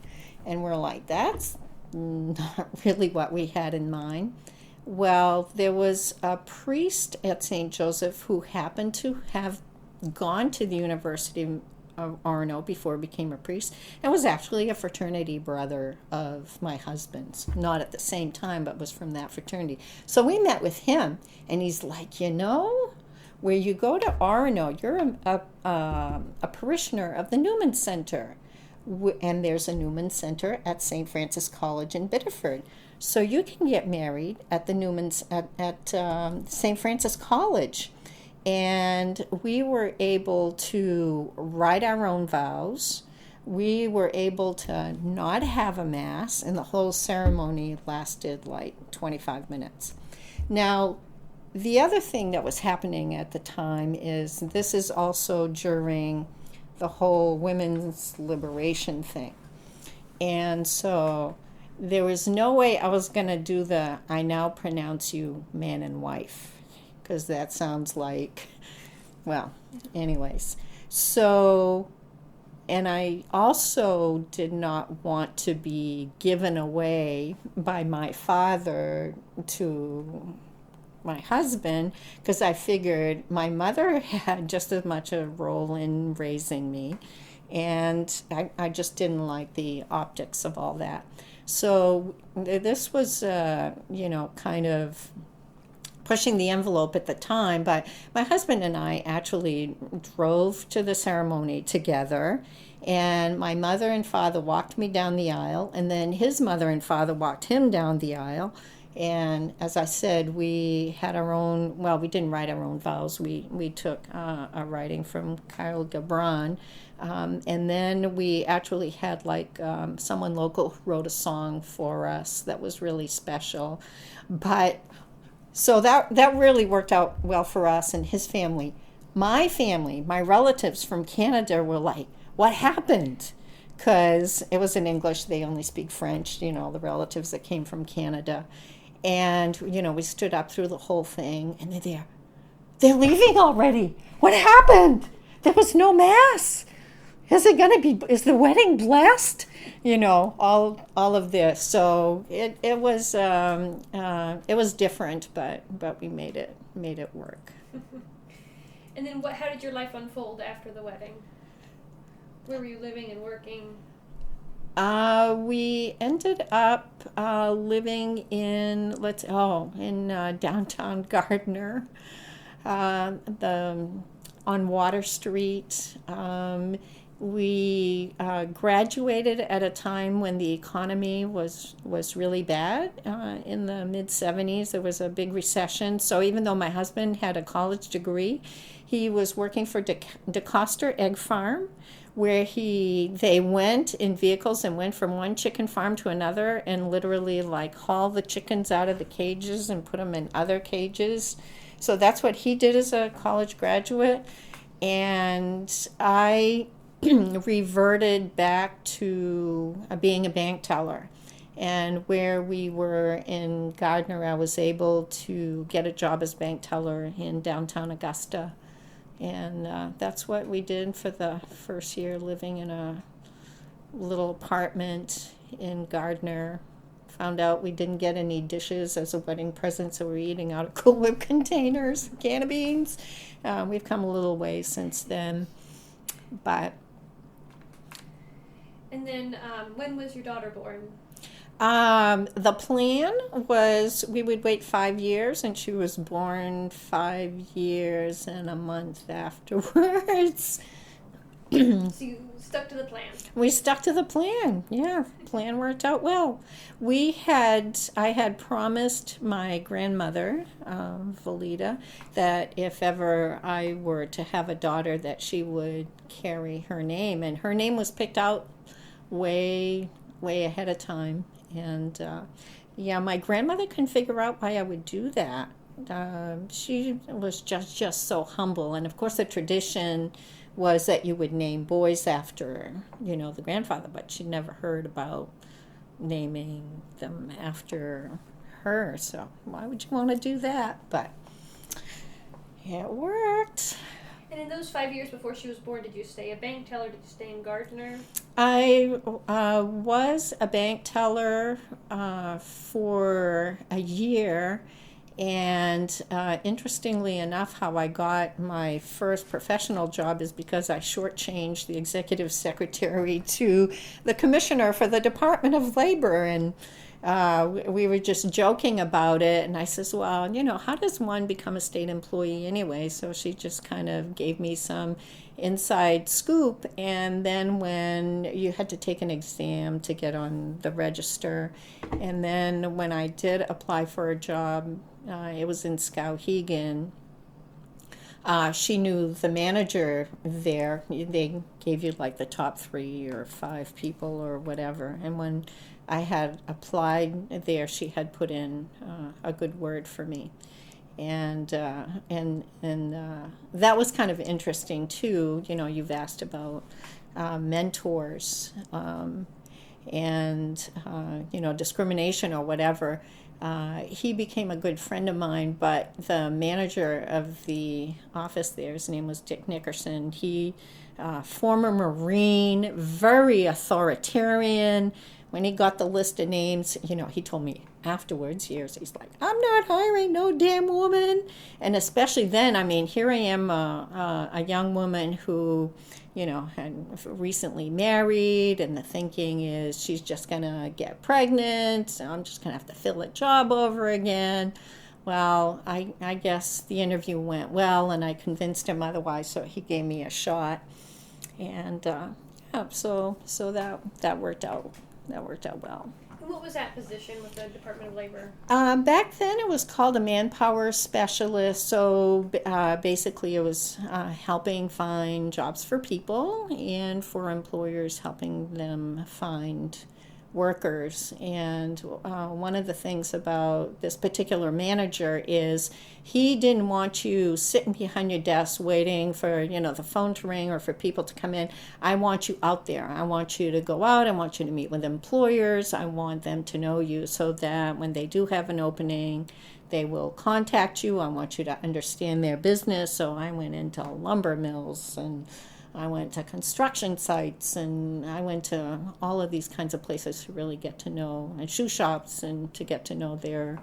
And we're like, that's not really what we had in mind. Well, there was a priest at St. Joseph who happened to have gone to the University of Orono before he became a priest, and was actually a fraternity brother of my husband's. Not at the same time, but was from that fraternity. So we met with him, and he's like, where you go to Orono, you're a parishioner of the Newman Center. And there's a Newman Center at St. Francis College in Biddeford. So you can get married at the Newmans at St. Francis College. And we were able to write our own vows. We were able to not have a mass, and the whole ceremony lasted like 25 minutes. Now, the other thing that was happening at the time is, this is also during the whole women's liberation thing. And so there was no way I was going to do I now pronounce you man and wife, because that sounds like, well, anyways. So, and I also did not want to be given away by my father to my husband, because I figured my mother had just as much a role in raising me, and I just didn't like the optics of all that. So this was, kind of pushing the envelope at the time, but my husband and I actually drove to the ceremony together, and my mother and father walked me down the aisle, and then his mother and father walked him down the aisle. And as I said, we had our own, well, we didn't write our own vows. We took a writing from Kyle Gabron. And then we actually had someone local who wrote a song for us that was really special. But so that really worked out well for us and his family. My family, my relatives from Canada were like, what happened? Because it was in English. They only speak French, the relatives that came from Canada. And, we stood up through the whole thing, and they're there. they're leaving already. What happened? There was no mass. Is the wedding blessed? All of this. So it was different, but we made it work. And then how did your life unfold after the wedding? Where were you living and working? We ended up living in downtown Gardner, on Water Street. We graduated at a time when the economy was really bad. In the mid-'70s, there was a big recession. So even though my husband had a college degree, he was working for DeCoster Egg Farm, where they went in vehicles and went from one chicken farm to another and literally haul the chickens out of the cages and put them in other cages. So that's what he did as a college graduate. And I reverted back to being a bank teller. And where we were in Gardner, I was able to get a job as bank teller in downtown Augusta. And that's what we did for the first year, living in a little apartment in Gardner. Found out we didn't get any dishes as a wedding present, so we're eating out of Cool Whip containers, can of beans. We've come a little way since then. But. And then when was your daughter born? The plan was we would wait 5 years, and she was born 5 years and a month afterwards. So you stuck to the plan. We stuck to the plan. Yeah, plan worked out well. I had promised my grandmother, Valida, that if ever I were to have a daughter, that she would carry her name, and her name was picked out way ahead of time. And my grandmother couldn't figure out why I would do that. She was just so humble. And of course the tradition was that you would name boys after, the grandfather, but she never heard about naming them after her. So why would you want to do that? But it worked. And in those 5 years before she was born, did you stay a bank teller? Did you stay in Gardner? I was a bank teller for a year, and interestingly enough, how I got my first professional job is because I shortchanged the executive secretary to the commissioner for the Department of Labor, and we were just joking about it, and I says, well, how does one become a state employee anyway? So she just kind of gave me some inside scoop. And then when you had to take an exam to get on the register, and then when I did apply for a job, it was in Skowhegan. She knew the manager there. They gave you the top 3 or 5 people or whatever. And when I had applied there, she had put in a good word for me. And that was kind of interesting too. You've asked about mentors and discrimination or whatever. He became a good friend of mine, but the manager of the office there, his name was Dick Nickerson. He, former Marine, very authoritarian. When he got the list of names, he told me afterwards, he's like, I'm not hiring no damn woman. And especially then, here I am, a young woman who, had recently married, and the thinking is she's just going to get pregnant, so I'm just going to have to fill a job over again. Well, I guess the interview went well, and I convinced him otherwise, so he gave me a shot. And so that worked out. That worked out well. What was that position with the Department of Labor? Back then it was called a manpower specialist. So basically it was helping find jobs for people and for employers helping them find workers. And one of the things about this particular manager is he didn't want you sitting behind your desk waiting for the phone to ring or for people to come in. I want you out there. I want you to go out. I want you to meet with employers. I want them to know you so that when they do have an opening, they will contact you. I want you to understand their business. So I went into lumber mills, and I went to construction sites, and I went to all of these kinds of places to really get to know, and shoe shops, and to get to know their,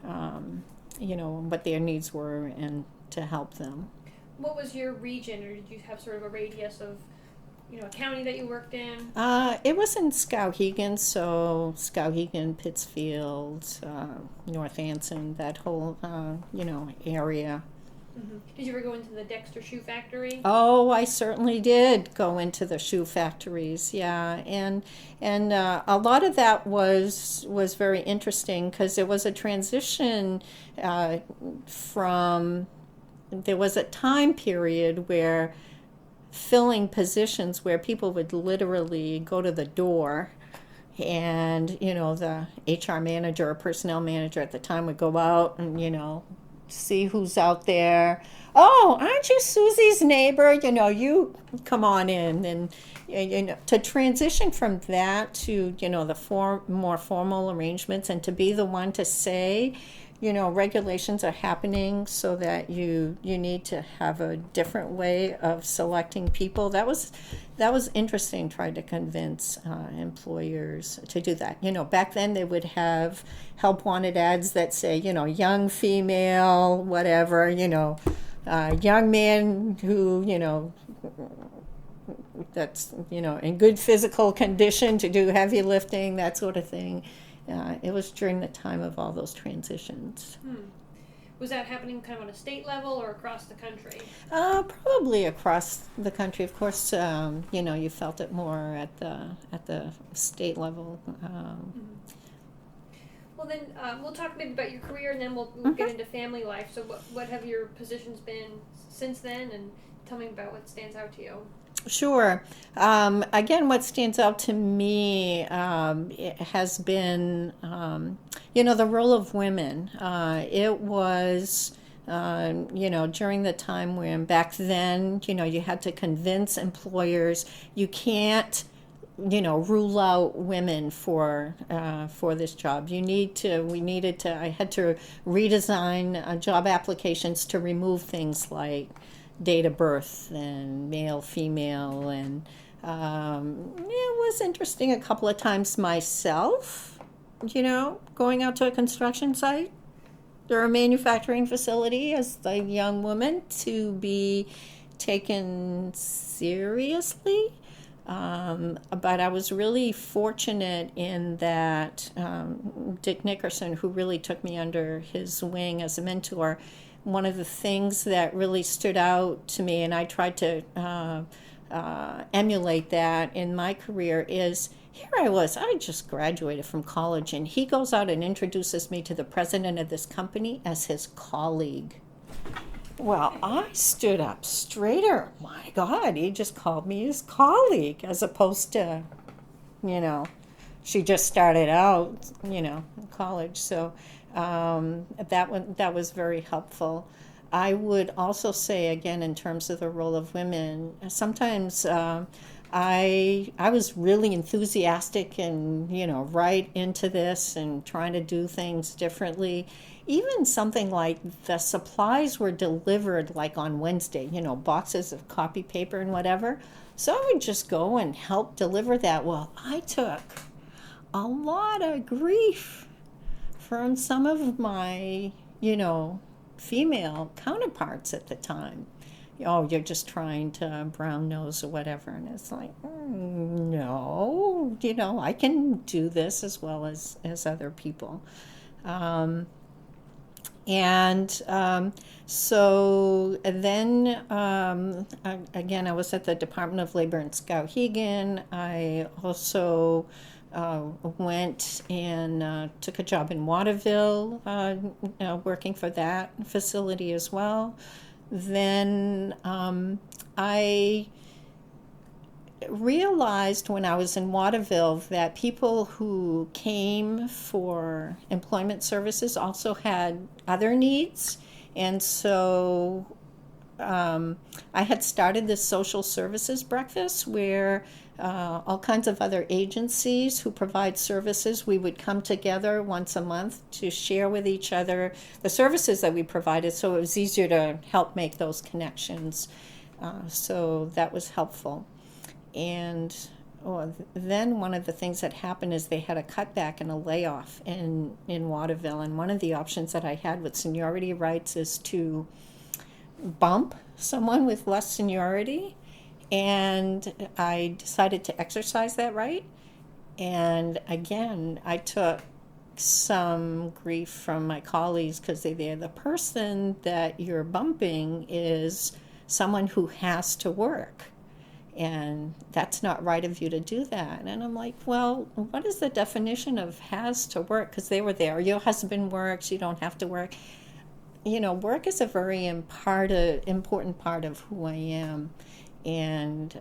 what their needs were and to help them. What was your region, or did you have sort of a radius of, a county that you worked in? It was in Skowhegan, so Skowhegan, Pittsfield, North Anson, that whole, area. Mm-hmm. Did you ever go into the Dexter shoe factory? Oh, I certainly did go into the shoe factories, yeah, and a lot of that was very interesting because there was a transition from. There was a time period where filling positions where people would literally go to the door, and the HR manager or personnel manager at the time would go out and see who's out there. Oh, aren't you Susie's neighbor? You come on in. And to transition from that to the more formal arrangements, and to be the one to say, regulations are happening so that you need to have a different way of selecting people. That was interesting, trying to convince employers to do that. Back then they would have help wanted ads that say, young female, whatever, young man who, that's, in good physical condition to do heavy lifting, that sort of thing. It was during the time of all those transitions. Was that happening kind of on a state level or across the country? Probably across the country. Of course, you felt it more at the state level. Well, then we'll talk maybe about your career, and then we'll get into family life. So what have your positions been since then, and tell me about what stands out to you. Sure. Again, what stands out to me it has been, the role of women. It was, during the time when back then, you had to convince employers you can't, rule out women for this job. I had to redesign job applications to remove things like date of birth and male, female, and it was interesting a couple of times myself, going out to a construction site or a manufacturing facility as a young woman, to be taken seriously. But I was really fortunate in that Dick Nickerson, who really took me under his wing as a mentor, one of the things that really stood out to me, and I tried to emulate that in my career, is here I just graduated from college, and he goes out and introduces me to the president of this company as his colleague. Well, I stood up straighter. My God, he just called me his colleague, as opposed to, she just started out, in college. So that was very helpful. I would also say, again, in terms of the role of women, sometimes I was really enthusiastic and, right into this and trying to do things differently. Even something like the supplies were delivered like on Wednesday, boxes of copy paper and whatever. So I would just go and help deliver that. Well, I took a lot of grief from some of my, female counterparts at the time. Oh, you're just trying to brown nose or whatever. And it's like, no, I can do this as well as other people. So then, again, I was at the Department of Labor in Skowhegan. I also went and took a job in Waterville, working for that facility as well. Then I realized when I was in Waterville that people who came for employment services also had other needs. And so I had started this social services breakfast where all kinds of other agencies who provide services, we would come together once a month to share with each other the services that we provided, so it was easier to help make those connections. So that was helpful. And then one of the things that happened is they had a cutback and a layoff in Waterville. And one of the options that I had with seniority rights is to bump someone with less seniority. And I decided to exercise that right. And again, I took some grief from my colleagues because they're the person that you're bumping is someone who has to work. And that's not right of you to do that. And I'm like, well, what is the definition of has to work? Because they were there. Your husband works, you don't have to work. Work is a very important part of who I am, and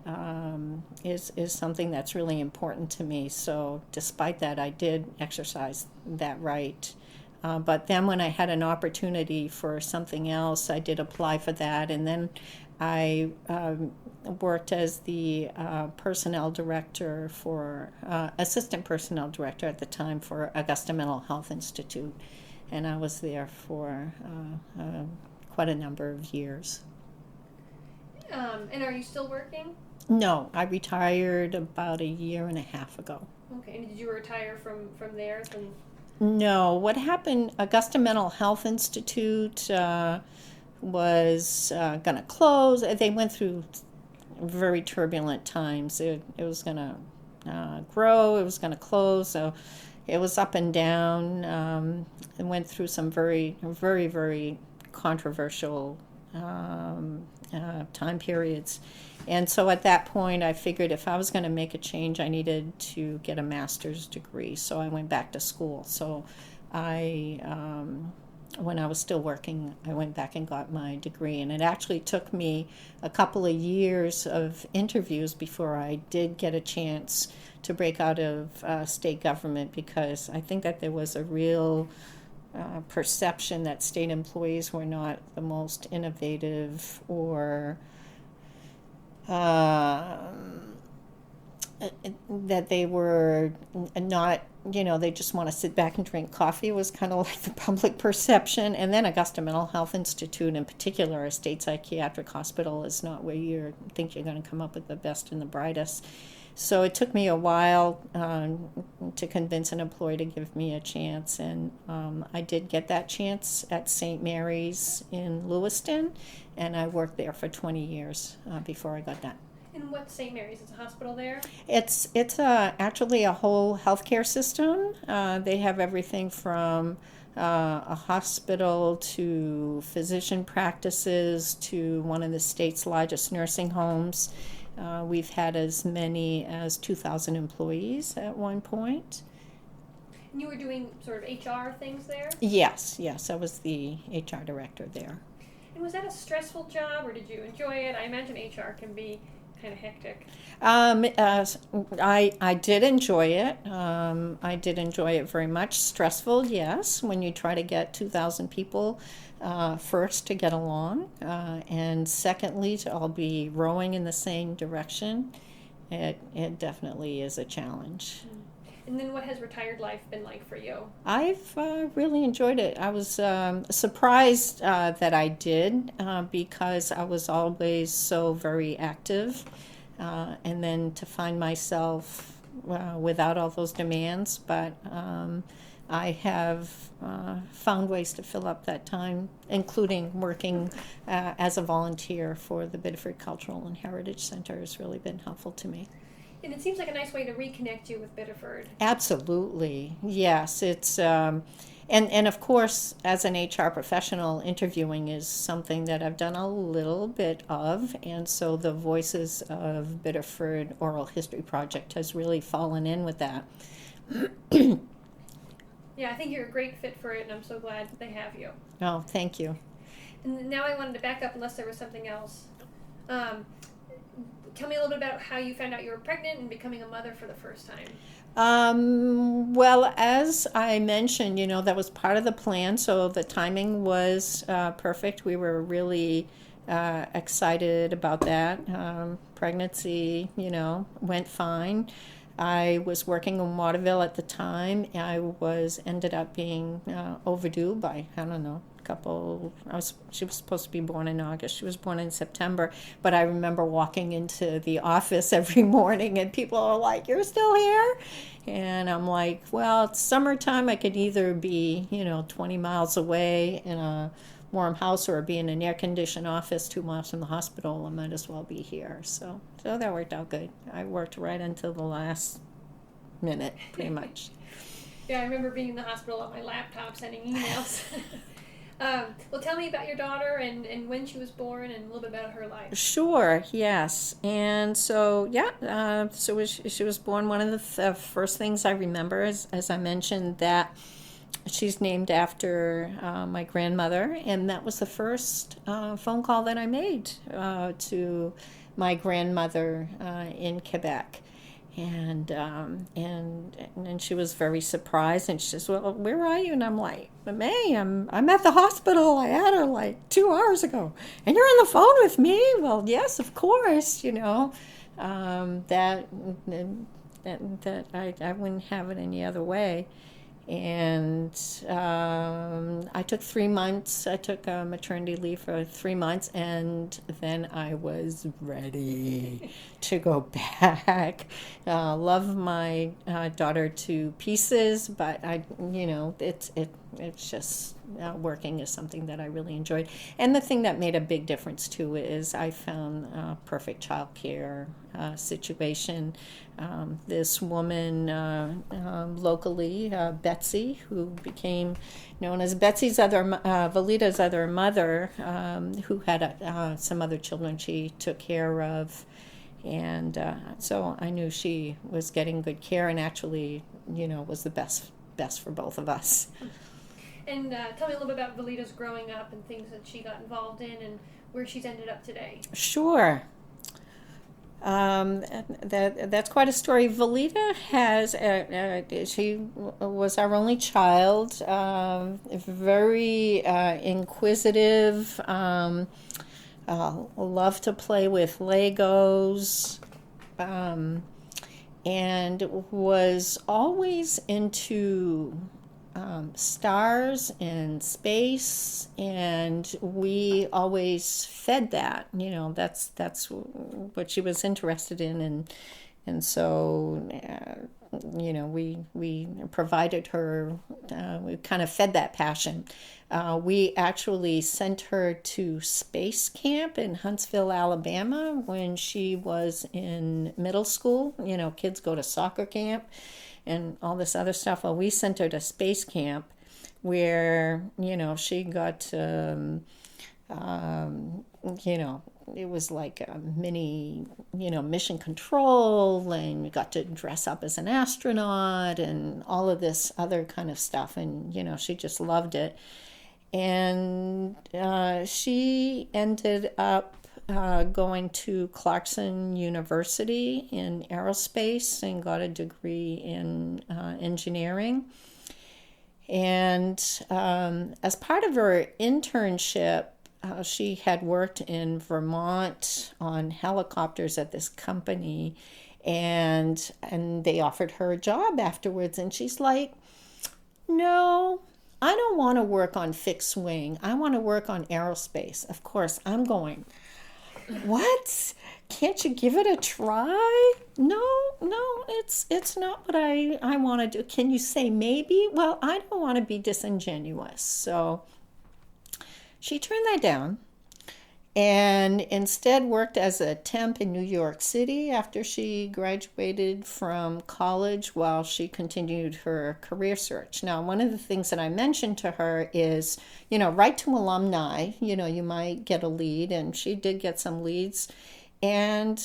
is something that's really important to me. So despite that, I did exercise that right. But then when I had an opportunity for something else, I did apply for that. And then I worked as the personnel director assistant personnel director at the time for Augusta Mental Health Institute. And I was there for quite a number of years. And are you still working? No, I retired about a year and a half ago. Okay, and did you retire from there? No, what happened, Augusta Mental Health Institute was going to close. They went through very turbulent times. It was going to grow, it was going to close, so it was up and down. It went through some very, very, very controversial time periods. And so at that point, I figured if I was going to make a change, I needed to get a master's degree. So I went back to school. So when I was still working, I went back and got my degree. And it actually took me a couple of years of interviews before I did get a chance to break out of state government, because I think that there was a real perception that state employees were not the most innovative or that they were not, they just want to sit back and drink coffee was kind of like the public perception. And then Augusta Mental Health Institute in particular, a state psychiatric hospital, is not where you think you're going to come up with the best and the brightest. So it took me a while to convince an employer to give me a chance, and I did get that chance at St. Mary's in Lewiston, and I worked there for 20 years before I got that. And what's St. Mary's? It's a hospital there? It's actually a whole healthcare system. They have everything from a hospital to physician practices to one of the state's largest nursing homes. We've had as many as 2,000 employees at one point. And you were doing sort of HR things there? Yes, I was the HR director there. And was that a stressful job, or did you enjoy it? I imagine HR can be kind of hectic. I did enjoy it. I did enjoy it very much. Stressful, yes, when you try to get 2,000 people first to get along, and secondly to all be rowing in the same direction. It definitely is a challenge. And then what has retired life been like for you? I've really enjoyed it. I was surprised that I did because I was always so very active. And then to find myself without all those demands. But I have found ways to fill up that time, including working as a volunteer for the Biddeford Cultural and Heritage Center has really been helpful to me. And it seems like a nice way to reconnect you with Biddeford. Absolutely, yes. It's and of course, as an HR professional, interviewing is something that I've done a little bit of, and so the Voices of Biddeford Oral History Project has really fallen in with that. Yeah, I think you're a great fit for it, and I'm so glad they have you. Oh, thank you. And now I wanted to back up unless there was something else. Tell me a little bit about how you found out you were pregnant and becoming a mother for the first time. Well, as I mentioned, that was part of the plan, so the timing was perfect. We were really excited about that. Pregnancy, went fine. I was working in Waterville at the time. Ended up being overdue by, I don't know, she was supposed to be born in August. She was born in September. But I remember walking into the office every morning and people are like, "You're still here?" And I'm like, well, it's summertime. I could either be, 20 miles away in a warm house or be in an air-conditioned office 2 miles from the hospital. I might as well be here. So that worked out good. I worked right until the last minute, pretty much. Yeah, I remember being in the hospital on my laptop sending emails. Well, tell me about your daughter and when she was born and a little bit about her life. Sure, yes. And so, she was born. One of the first things I remember is, as I mentioned, that she's named after my grandmother, and that was the first phone call that I made to my grandmother in Quebec. And she was very surprised, and she says, "Well, where are you?" And I'm like, "May, I'm at the hospital. I had her like 2 hours ago, and you're on the phone with me." Well, yes, of course, that I wouldn't have it any other way. And I took 3 months. I took maternity leave for 3 months, and then I was ready to go back. Love my daughter to pieces, but it's just working is something that I really enjoyed. And the thing that made a big difference too is I found a perfect child care situation. This woman locally, Betsy, who became known as Velita's other mother, who had some other children she took care of. And so I knew she was getting good care and actually, was the best for both of us. And tell me a little bit about Velita's growing up and things that she got involved in and where she's ended up today. Sure. That's quite a story. Velita she was our only child, very inquisitive, loved to play with Legos, and was always into stars and space, and we always fed that. That's what she was interested in, and so we provided her. We kind of fed that passion. We actually sent her to space camp in Huntsville, Alabama, when she was in middle school. Kids go to soccer camp and all this other stuff. Well, we sent her to space camp where, she got to, it was like a mini, mission control, and we got to dress up as an astronaut and all of this other kind of stuff. And, she just loved it. And she ended up going to Clarkson University in aerospace and got a degree in engineering. And as part of her internship, she had worked in Vermont on helicopters at this company, and they offered her a job afterwards. And she's like, "No, I don't want to work on fixed wing. I want to work on aerospace." Of course, I'm going, "What? Can't you give it a try?" No, it's not what I want to do. Can you say maybe? Well, I don't want to be disingenuous. So she turned that down and instead worked as a temp in New York City after she graduated from college while she continued her career search. Now, one of the things that I mentioned to her is, write to alumni, you might get a lead, and she did get some leads. And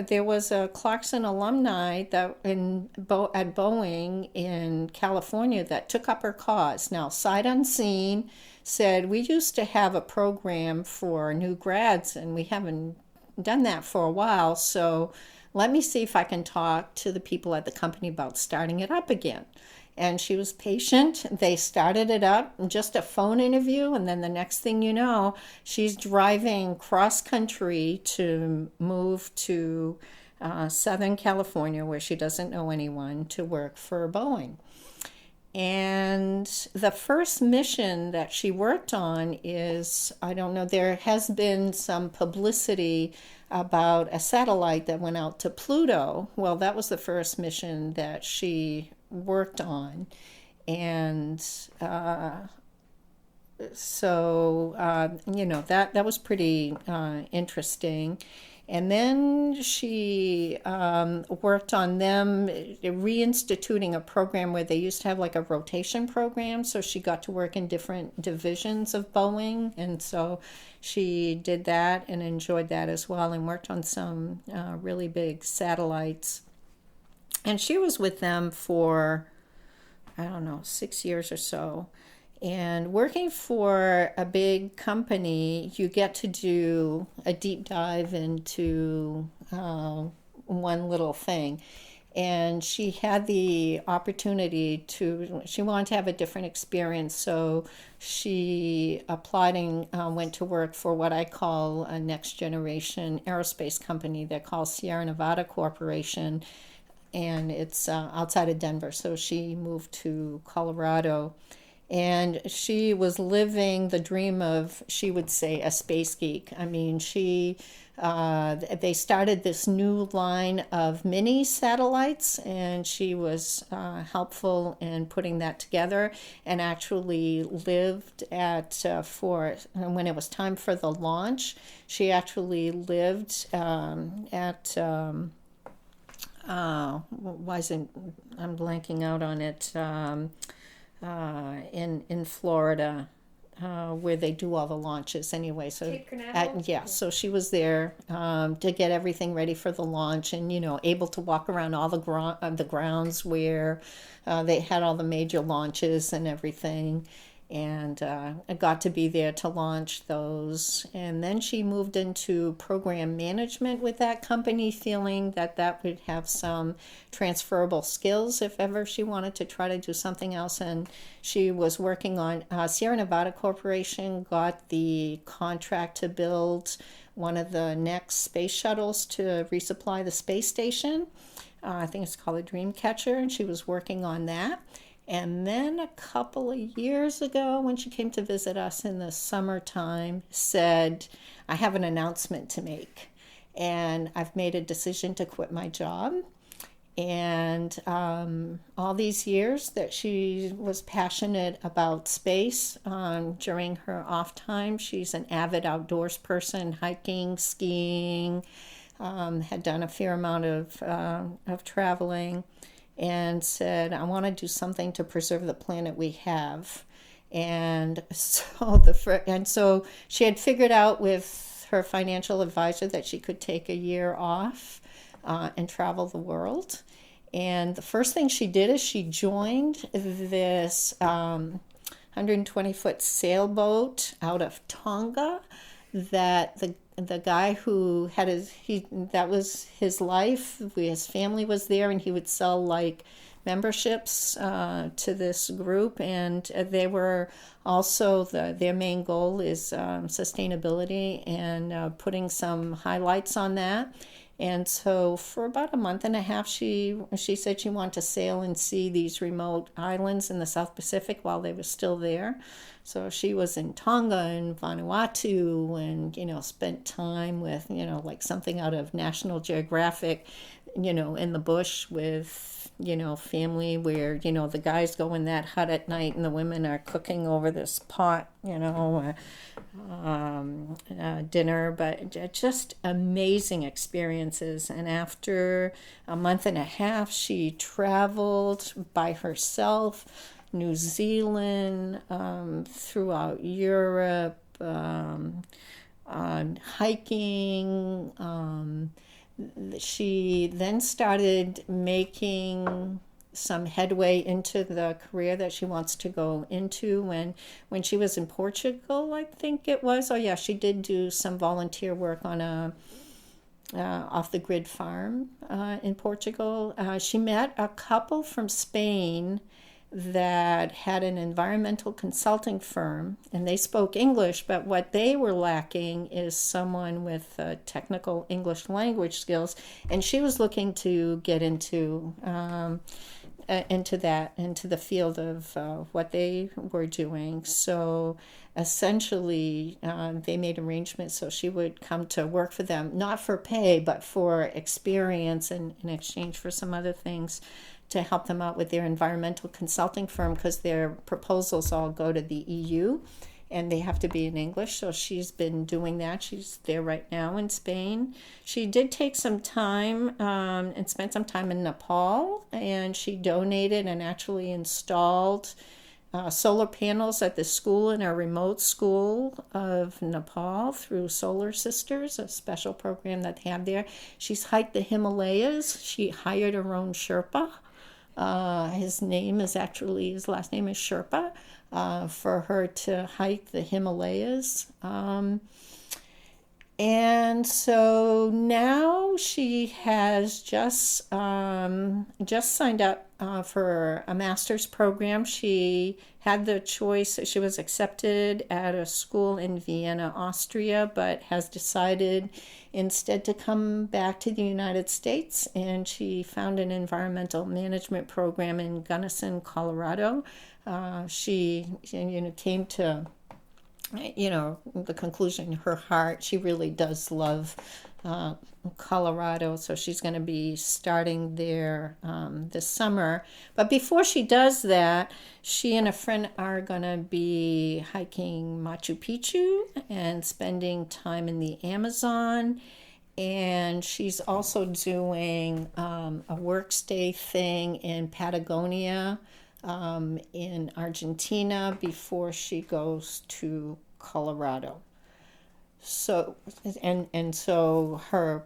there was a Clarkson alumni that at Boeing in California that took up her cause. Now, sight unseen, said, "We used to have a program for new grads, and we haven't done that for a while, so let me see if I can talk to the people at the company about starting it up again." And she was patient. They started it up, just a phone interview, and then the next thing you know, she's driving cross country to move to Southern California, where she doesn't know anyone, to work for Boeing. And the first mission that she worked on is, I don't know, there has been some publicity about a satellite that went out to Pluto. Well, that was the first mission that she worked on. And that was pretty interesting. And then she worked on them reinstituting a program where they used to have like a rotation program. So she got to work in different divisions of Boeing. And so she did that and enjoyed that as well, and worked on some really big satellites. And she was with them for, I don't know, 6 years or so. And working for a big company, you get to do a deep dive into one little thing. And she had the opportunity she wanted to have a different experience. So she applied and went to work for what I call a next generation aerospace company. They're called Sierra Nevada Corporation. And it's outside of Denver. So she moved to Colorado. And she was living the dream of, she would say, a space geek. I mean, they started this new line of mini satellites, and she was helpful in putting that together, and actually lived when it was time for the launch, she actually lived I'm blanking out on it, in Florida, where they do all the launches anyway. So Cape Canaveral? So she was there to get everything ready for the launch, and able to walk around all the grounds where they had all the major launches and everything. And I got to be there to launch those. And then she moved into program management with that company, feeling that would have some transferable skills if ever she wanted to try to do something else. And she was working on Sierra Nevada Corporation got the contract to build one of the next space shuttles to resupply the space station. I think it's called a Dreamcatcher, and she was working on that. And then a couple of years ago, when she came to visit us in the summertime, said, I have an announcement to make. And I've made a decision to quit my job. And all these years that she was passionate about space, during her off time, she's an avid outdoors person, hiking, skiing, had done a fair amount of traveling. And said, I want to do something to preserve the planet we have. And so she had figured out with her financial advisor that she could take a year off and travel the world. And the first thing she did is she joined this 120-foot sailboat out of Tonga that the guy who had that was his life. His family was there, and he would sell like memberships to this group, and they were also their main goal is sustainability and putting some highlights on that. And so for about a month and a half, she said she wanted to sail and see these remote islands in the South Pacific while they were still there. So she was in Tonga and Vanuatu and, spent time with, like something out of National Geographic, in the bush with, family where, the guys go in that hut at night and the women are cooking over this pot, dinner, but just amazing experiences. And after a month and a half, she traveled by herself, New Zealand, throughout Europe, hiking. She then started making some headway into the career that she wants to go into. When she was in Portugal, I think it was. Oh yeah, she did do some volunteer work on a off-the-grid farm in Portugal. She met a couple from Spain that had an environmental consulting firm, and they spoke English, but what they were lacking is someone with technical English language skills, and she was looking to get into the field of what they were doing. So essentially, they made arrangements so she would come to work for them, not for pay, but for experience and in exchange for some other things to help them out with their environmental consulting firm, because their proposals all go to the EU and they have to be in English. So she's been doing that. She's there right now in Spain. She did take some time and spent some time in Nepal, and she donated and actually installed solar panels at the school, in a remote school of Nepal, through Solar Sisters, a special program that they have there. She's hiked the Himalayas. She hired her own Sherpa. His last name is Sherpa, for her to hike the Himalayas. And so now she has just signed up for a master's program. She had the choice. She was accepted at a school in Vienna, Austria, but has decided instead to come back to the United States. And she found an environmental management program in Gunnison, Colorado. She came to the conclusion, her heart, she really does love Colorado, so she's going to be starting there this summer. But before she does that, she and a friend are going to be hiking Machu Picchu and spending time in the Amazon. And she's also doing a work stay thing in Patagonia, in Argentina, before she goes to Colorado. So so her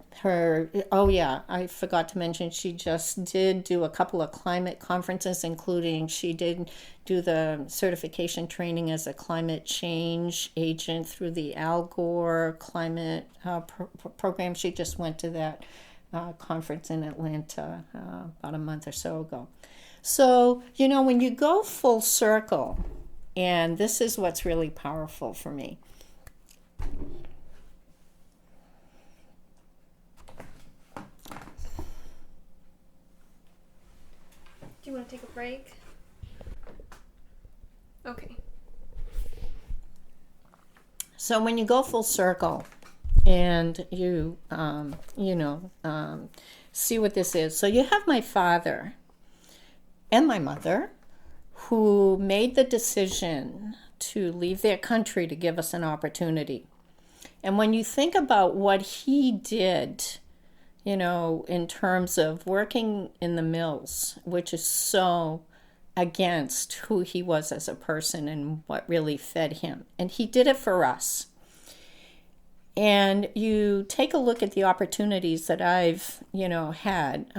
oh yeah, I forgot to mention, she just did do a couple of climate conferences, including she did do the certification training as a climate change agent through the Al Gore climate program. She just went to that conference in Atlanta about a month or so ago. So, when you go full circle, and this is what's really powerful for me. Do you want to take a break? Okay. So when you go full circle and you, see what this is. So you have my father and my mother, who made the decision to leave their country to give us an opportunity. And when you think about what he did, in terms of working in the mills, which is so against who he was as a person and what really fed him. And he did it for us. And you take a look at the opportunities that I've, had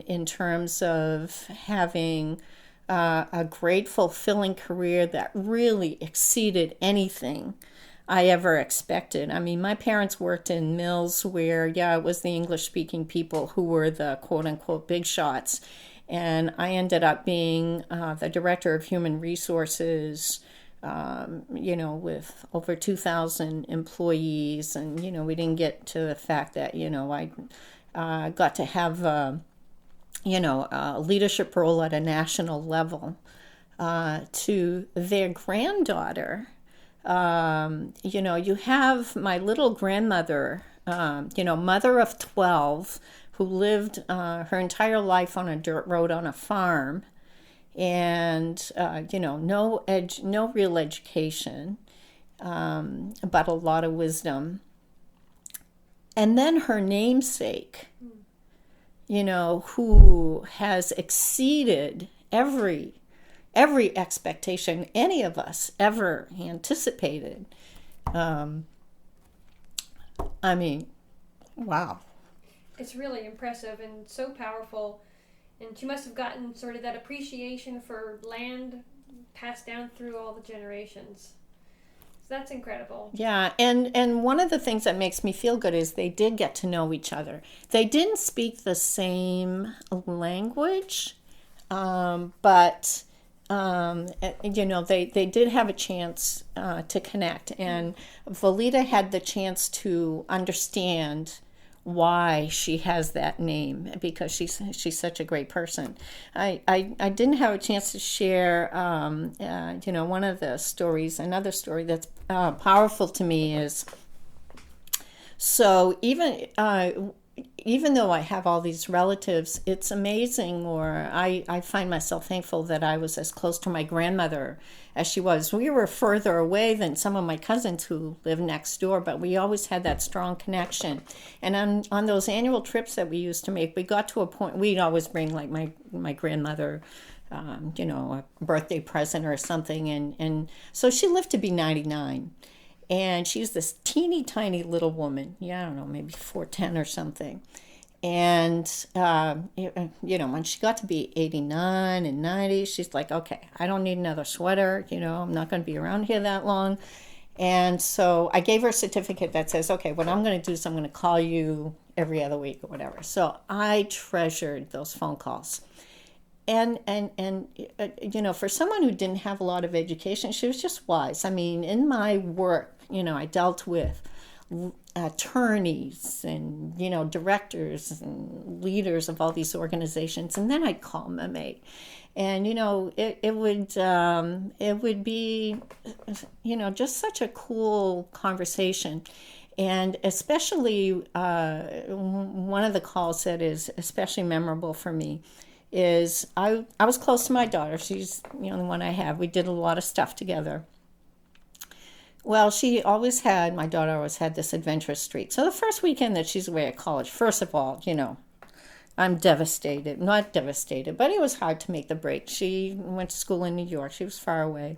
in terms of having a great, fulfilling career that really exceeded anything I ever expected. I mean, my parents worked in mills where, it was the English-speaking people who were the quote-unquote big shots. And I ended up being the director of human resources, with over 2,000 employees. And, we didn't get to the fact that, I got to have, a leadership role at a national level. To their granddaughter, you have my little grandmother, mother of 12, who lived her entire life on a dirt road on a farm, and no real education, but a lot of wisdom. And then her namesake, who has exceeded every expectation any of us ever anticipated. Wow. It's really impressive and so powerful. And she must have gotten sort of that appreciation for land passed down through all the generations. So that's incredible. Yeah, and one of the things that makes me feel good is they did get to know each other. They didn't speak the same language, but they did have a chance to connect, and Volita had the chance to understand why she has that name, because she's such a great person. I didn't have a chance to share, one of the stories. Another story that's powerful to me is, so even though I have all these relatives, it's amazing, or I find myself thankful that I was as close to my grandmother as she was. We were further away than some of my cousins who live next door, but we always had that strong connection. And on those annual trips that we used to make, we got to a point, we'd always bring like my grandmother, a birthday present or something. And so she lived to be 99. And she was this teeny tiny little woman. Yeah, I don't know, maybe 4'10" or something. And, when she got to be 89 and 90, she's like, okay, I don't need another sweater. I'm not going to be around here that long. And so I gave her a certificate that says, okay, what I'm going to do is I'm going to call you every other week or whatever. So I treasured those phone calls. And for someone who didn't have a lot of education, she was just wise. I mean, in my work, I dealt with attorneys and, directors and leaders of all these organizations. And then I'd call Mame. And, it would be, just such a cool conversation. And especially one of the calls that is especially memorable for me is I was close to my daughter. She's the only one I have. We did a lot of stuff together. Well, my daughter always had this adventurous streak. So the first weekend that she's away at college, first of all, I'm devastated. Not devastated, but it was hard to make the break. She went to school in New York. She was far away.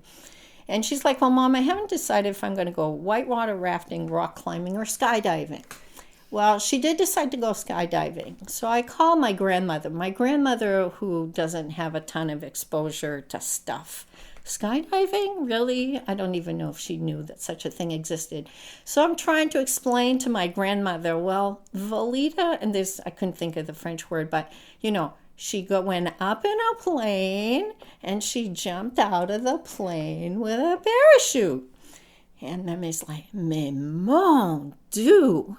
And she's like, well, Mom, I haven't decided if I'm going to go whitewater rafting, rock climbing, or skydiving. Well, she did decide to go skydiving. So I called my grandmother who doesn't have a ton of exposure to stuff. Skydiving? Really? I don't even know if she knew that such a thing existed. So I'm trying to explain to my grandmother, well, Volita, and I couldn't think of the French word, but, she went up in a plane and she jumped out of the plane with a parachute. And Mame's like, mais mon Dieu,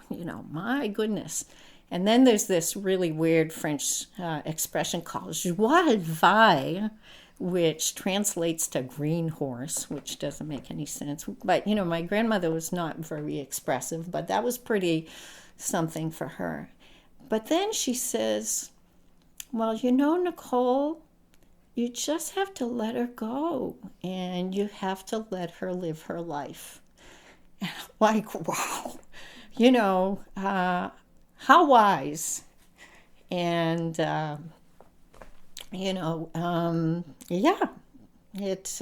my goodness. And then there's this really weird French expression called joie de vivre, which translates to green horse, which doesn't make any sense. But, my grandmother was not very expressive, but that was pretty something for her. But then she says, well, Nicole, you just have to let her go, and you have to let her live her life. And I'm like, wow, how wise. And, it's,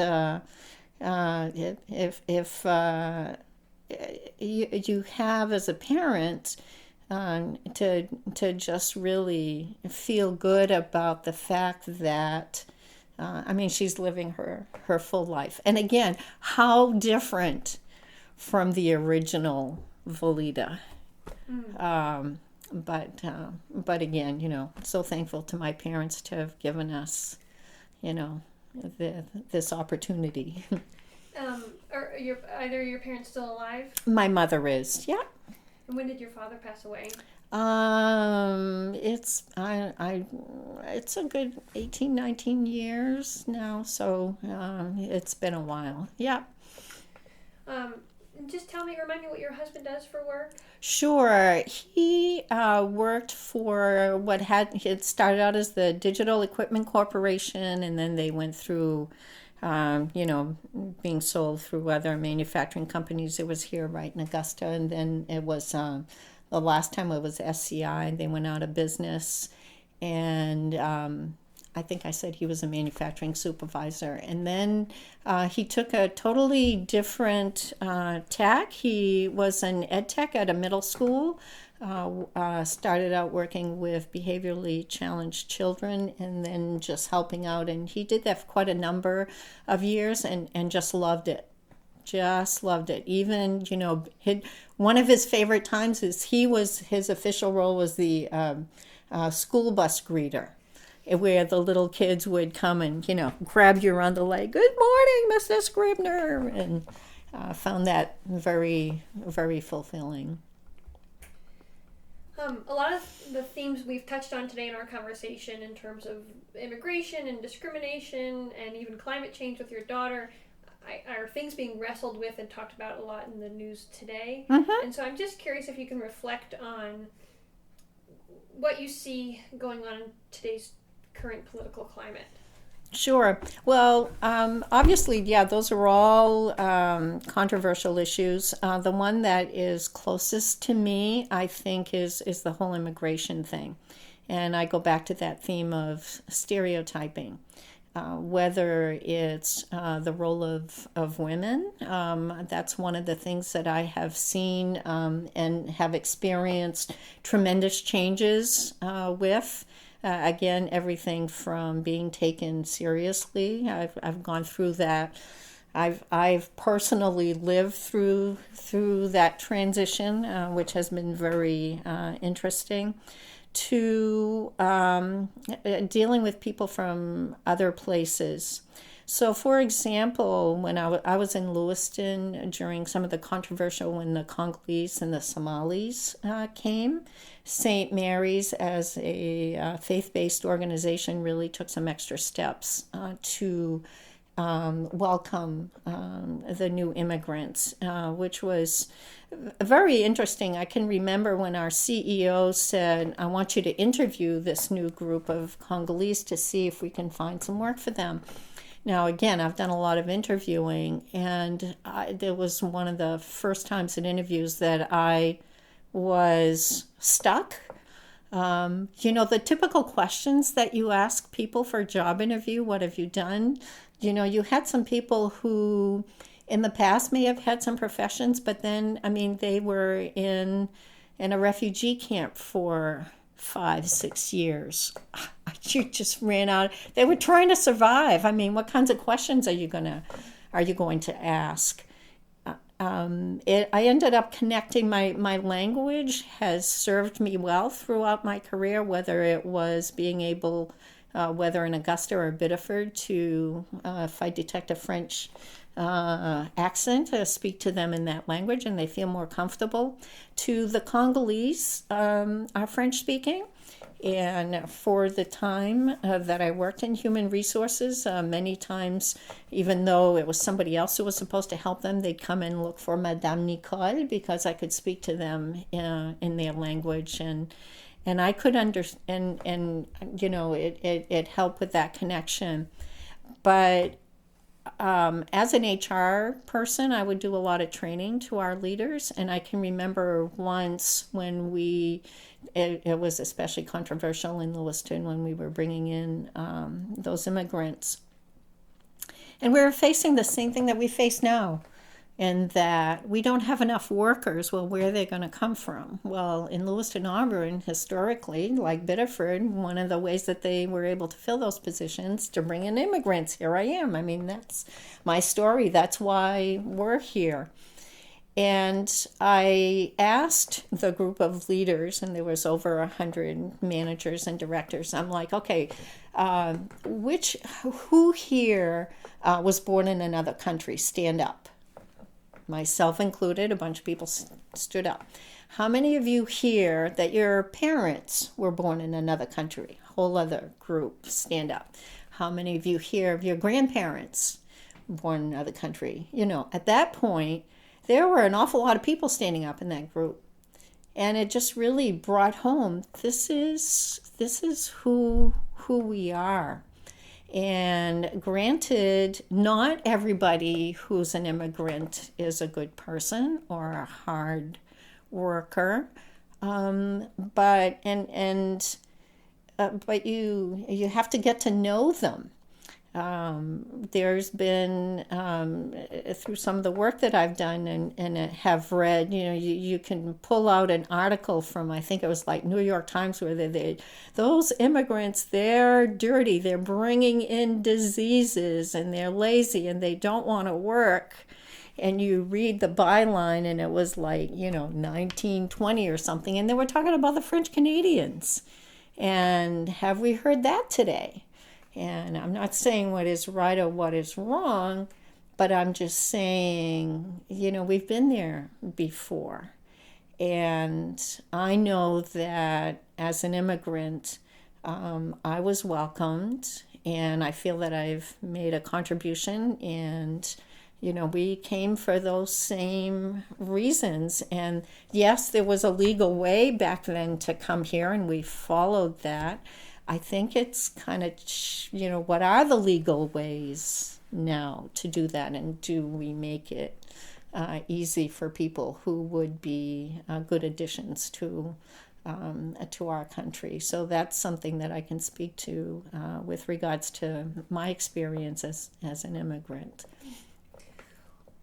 if you have as a parent, to just really feel good about the fact that, she's living her full life. And again, how different from the original Volita. But again, so thankful to my parents to have given us, this opportunity. Are either of your parents still alive? My mother is, yeah. And when did your father pass away? It's a good 18, 19 years now, so it's been a while. Yeah. Just remind me what your husband does for work? Sure. He worked for what had started out as the Digital Equipment Corporation, and then they went through, being sold through other manufacturing companies. It was here right in Augusta, and then it was the last time it was SCI. They went out of business, and I think I said he was a manufacturing supervisor. And then he took a totally different tack. He was an ed tech at a middle school, started out working with behaviorally challenged children and then just helping out. And he did that for quite a number of years and just loved it. Just loved it. Even, one of his favorite times is his official role was the school bus greeter. where the little kids would come and, grab you around the leg. Good morning, Mr. Scribner. And found that very, very fulfilling. A lot of the themes we've touched on today in our conversation in terms of immigration and discrimination and even climate change with your daughter are things being wrestled with and talked about a lot in the news today. Mm-hmm. And so I'm just curious if you can reflect on what you see going on in today's current political climate. Sure. Well, obviously, yeah, those are all controversial issues. The one that is closest to me, I think, is the whole immigration thing. And I go back to that theme of stereotyping, whether it's the role of women. That's one of the things that I have seen and have experienced tremendous changes with. Again, everything from being taken seriously. I've gone through that. I've personally lived through that transition, which has been very interesting. To dealing with people from other places. So, for example, when I was in Lewiston during some of the controversial when the Congolese and the Somalis came, St. Mary's as a faith-based organization really took some extra steps to welcome the new immigrants, which was very interesting. I can remember when our CEO said, I want you to interview this new group of Congolese to see if we can find some work for them. Now, again, I've done a lot of interviewing, and there was one of the first times in interviews that I was stuck. The typical questions that you ask people for a job interview, what have you done? You had some people who in the past may have had some professions, but then, they were in a refugee camp for 5-6 years. You just ran out. They were trying to survive. What kinds of questions are you going to ask? I ended up connecting. My language has served me well throughout my career, whether it was being able, whether in Augusta or Biddeford, to, if I detect a French accent, to speak to them in that language and they feel more comfortable. To the Congolese, are French speaking. And for the time that I worked in human resources, many times, even though it was somebody else who was supposed to help them, they'd come and look for Madame Nicole because I could speak to them in their language, and I could understand, and it helped with that connection. But as an HR person, I would do a lot of training to our leaders, and I can remember once when it was especially controversial in Lewiston when we were bringing in those immigrants. And we were facing the same thing that we face now, and that we don't have enough workers. Well, where are they going to come from? Well, in Lewiston, Auburn, historically, like Biddeford, one of the ways that they were able to fill those positions to bring in immigrants. Here I am. That's my story. That's why we're here. And I asked the group of leaders, and there was over 100 managers and directors. I'm like, okay, who here was born in another country? Stand up. Myself included, a bunch of people stood up. How many of you here that your parents were born in another country? Whole other group, stand up. How many of you here of your grandparents born in another country? At that point, there were an awful lot of people standing up in that group. And it just really brought home, this is who we are. And granted, not everybody who's an immigrant is a good person or a hard worker, but you have to get to know them. There's been, through some of the work that I've done and have read, you can pull out an article from, I think it was like New York Times, where those immigrants, they're dirty, they're bringing in diseases, and they're lazy, and they don't want to work. And you read the byline, and it was like, 1920 or something, and they were talking about the French Canadians. And have we heard that today? And I'm not saying what is right or what is wrong, but I'm just saying, we've been there before. And I know that as an immigrant, I was welcomed, and I feel that I've made a contribution. And, we came for those same reasons. And yes, there was a legal way back then to come here, and we followed that. I think it's kind of, what are the legal ways now to do that? And do we make it easy for people who would be good additions to our country? So that's something that I can speak to with regards to my experience as an immigrant.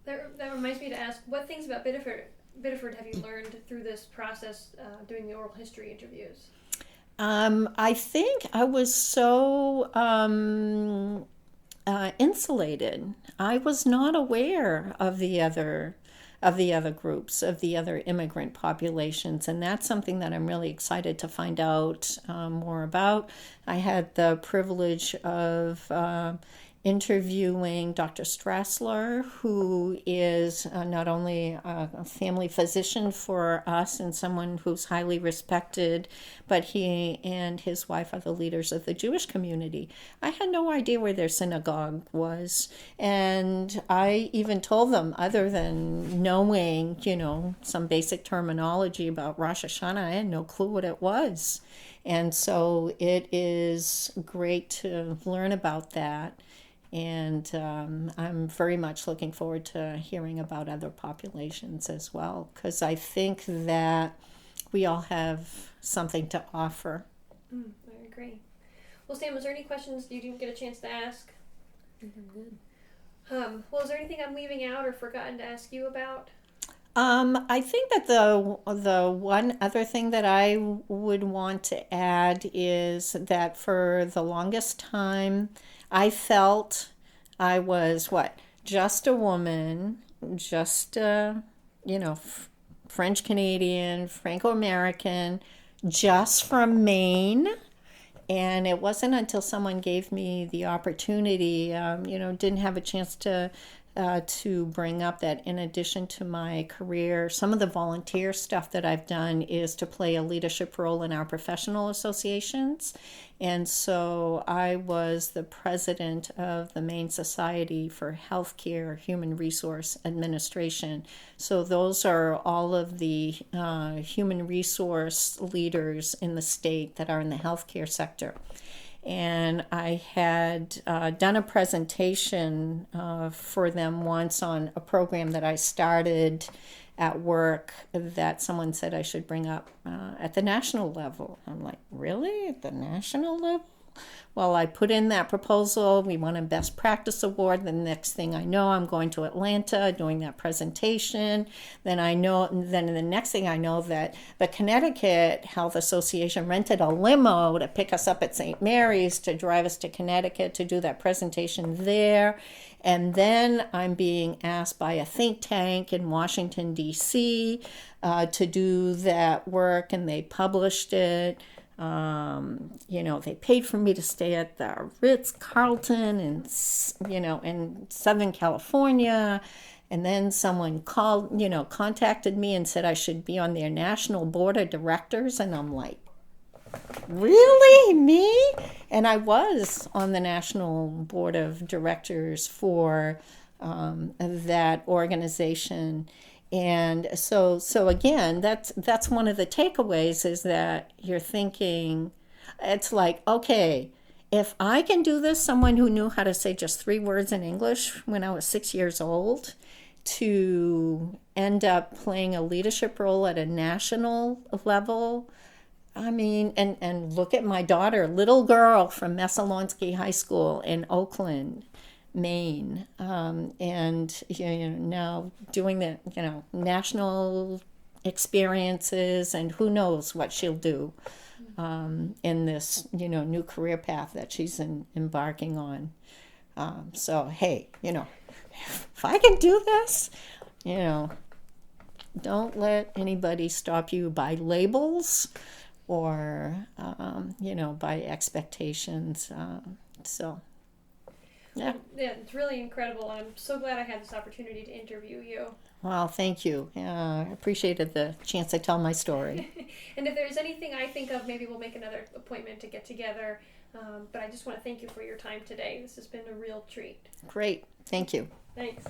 That reminds me to ask, what things about Biddeford have you learned through this process doing the oral history interviews? I think I was so insulated. I was not aware of the other groups, of the other immigrant populations, and that's something that I'm really excited to find out more about. I had the privilege of interviewing Dr. Strassler, who is not only a family physician for us and someone who's highly respected, but he and his wife are the leaders of the Jewish community. I had no idea where their synagogue was, and I even told them, other than knowing, some basic terminology about Rosh Hashanah, I had no clue what it was. And so it is great to learn about that. And I'm very much looking forward to hearing about other populations as well, because I think that we all have something to offer. I agree. Well, Sam, was there any questions you didn't get a chance to ask? I think I'm good. Well, is there anything I'm leaving out or forgotten to ask you about? I think that the one other thing that I would want to add is that for the longest time, I felt I was just a woman, just French Canadian, Franco-American, just from Maine. And it wasn't until someone gave me the opportunity, didn't have a chance to bring up that in addition to my career, some of the volunteer stuff that I've done is to play a leadership role in our professional associations. And so I was the president of the Maine Society for Healthcare Human Resource Administration. So those are all of the human resource leaders in the state that are in the healthcare sector. And I had done a presentation for them once on a program that I started at work that someone said I should bring up at the national level. I'm like, really? At the national level? Well, I put in that proposal. We won a Best Practice Award. The next thing I know, I'm going to Atlanta doing that presentation. Then the next thing I know that the Connecticut Health Association rented a limo to pick us up at St. Mary's to drive us to Connecticut to do that presentation there. And then I'm being asked by a think tank in Washington, D.C. To do that work, and they published it. They paid for me to stay at the Ritz-Carlton in Southern California. And then someone contacted me and said I should be on their national board of directors. And I'm like, really? Me? And I was on the national board of directors for that organization. And so again, that's one of the takeaways, is that you're thinking, it's like, okay, if I can do this, someone who knew how to say just 3 words in English when I was 6 years old, to end up playing a leadership role at a national level. I mean, and look at my daughter, little girl from Messalonsky High School in Oakland, Maine, and now doing the national experiences, and who knows what she'll do in this new career path that she's embarking on. So hey, if I can do this, don't let anybody stop you by labels or, by expectations. Yeah. Yeah, it's really incredible. I'm so glad I had this opportunity to interview you. Well, thank you. I appreciated the chance to tell my story. And if there's anything I think of, maybe we'll make another appointment to get together. But I just want to thank you for your time today. This has been a real treat. Great. Thank you. Thanks.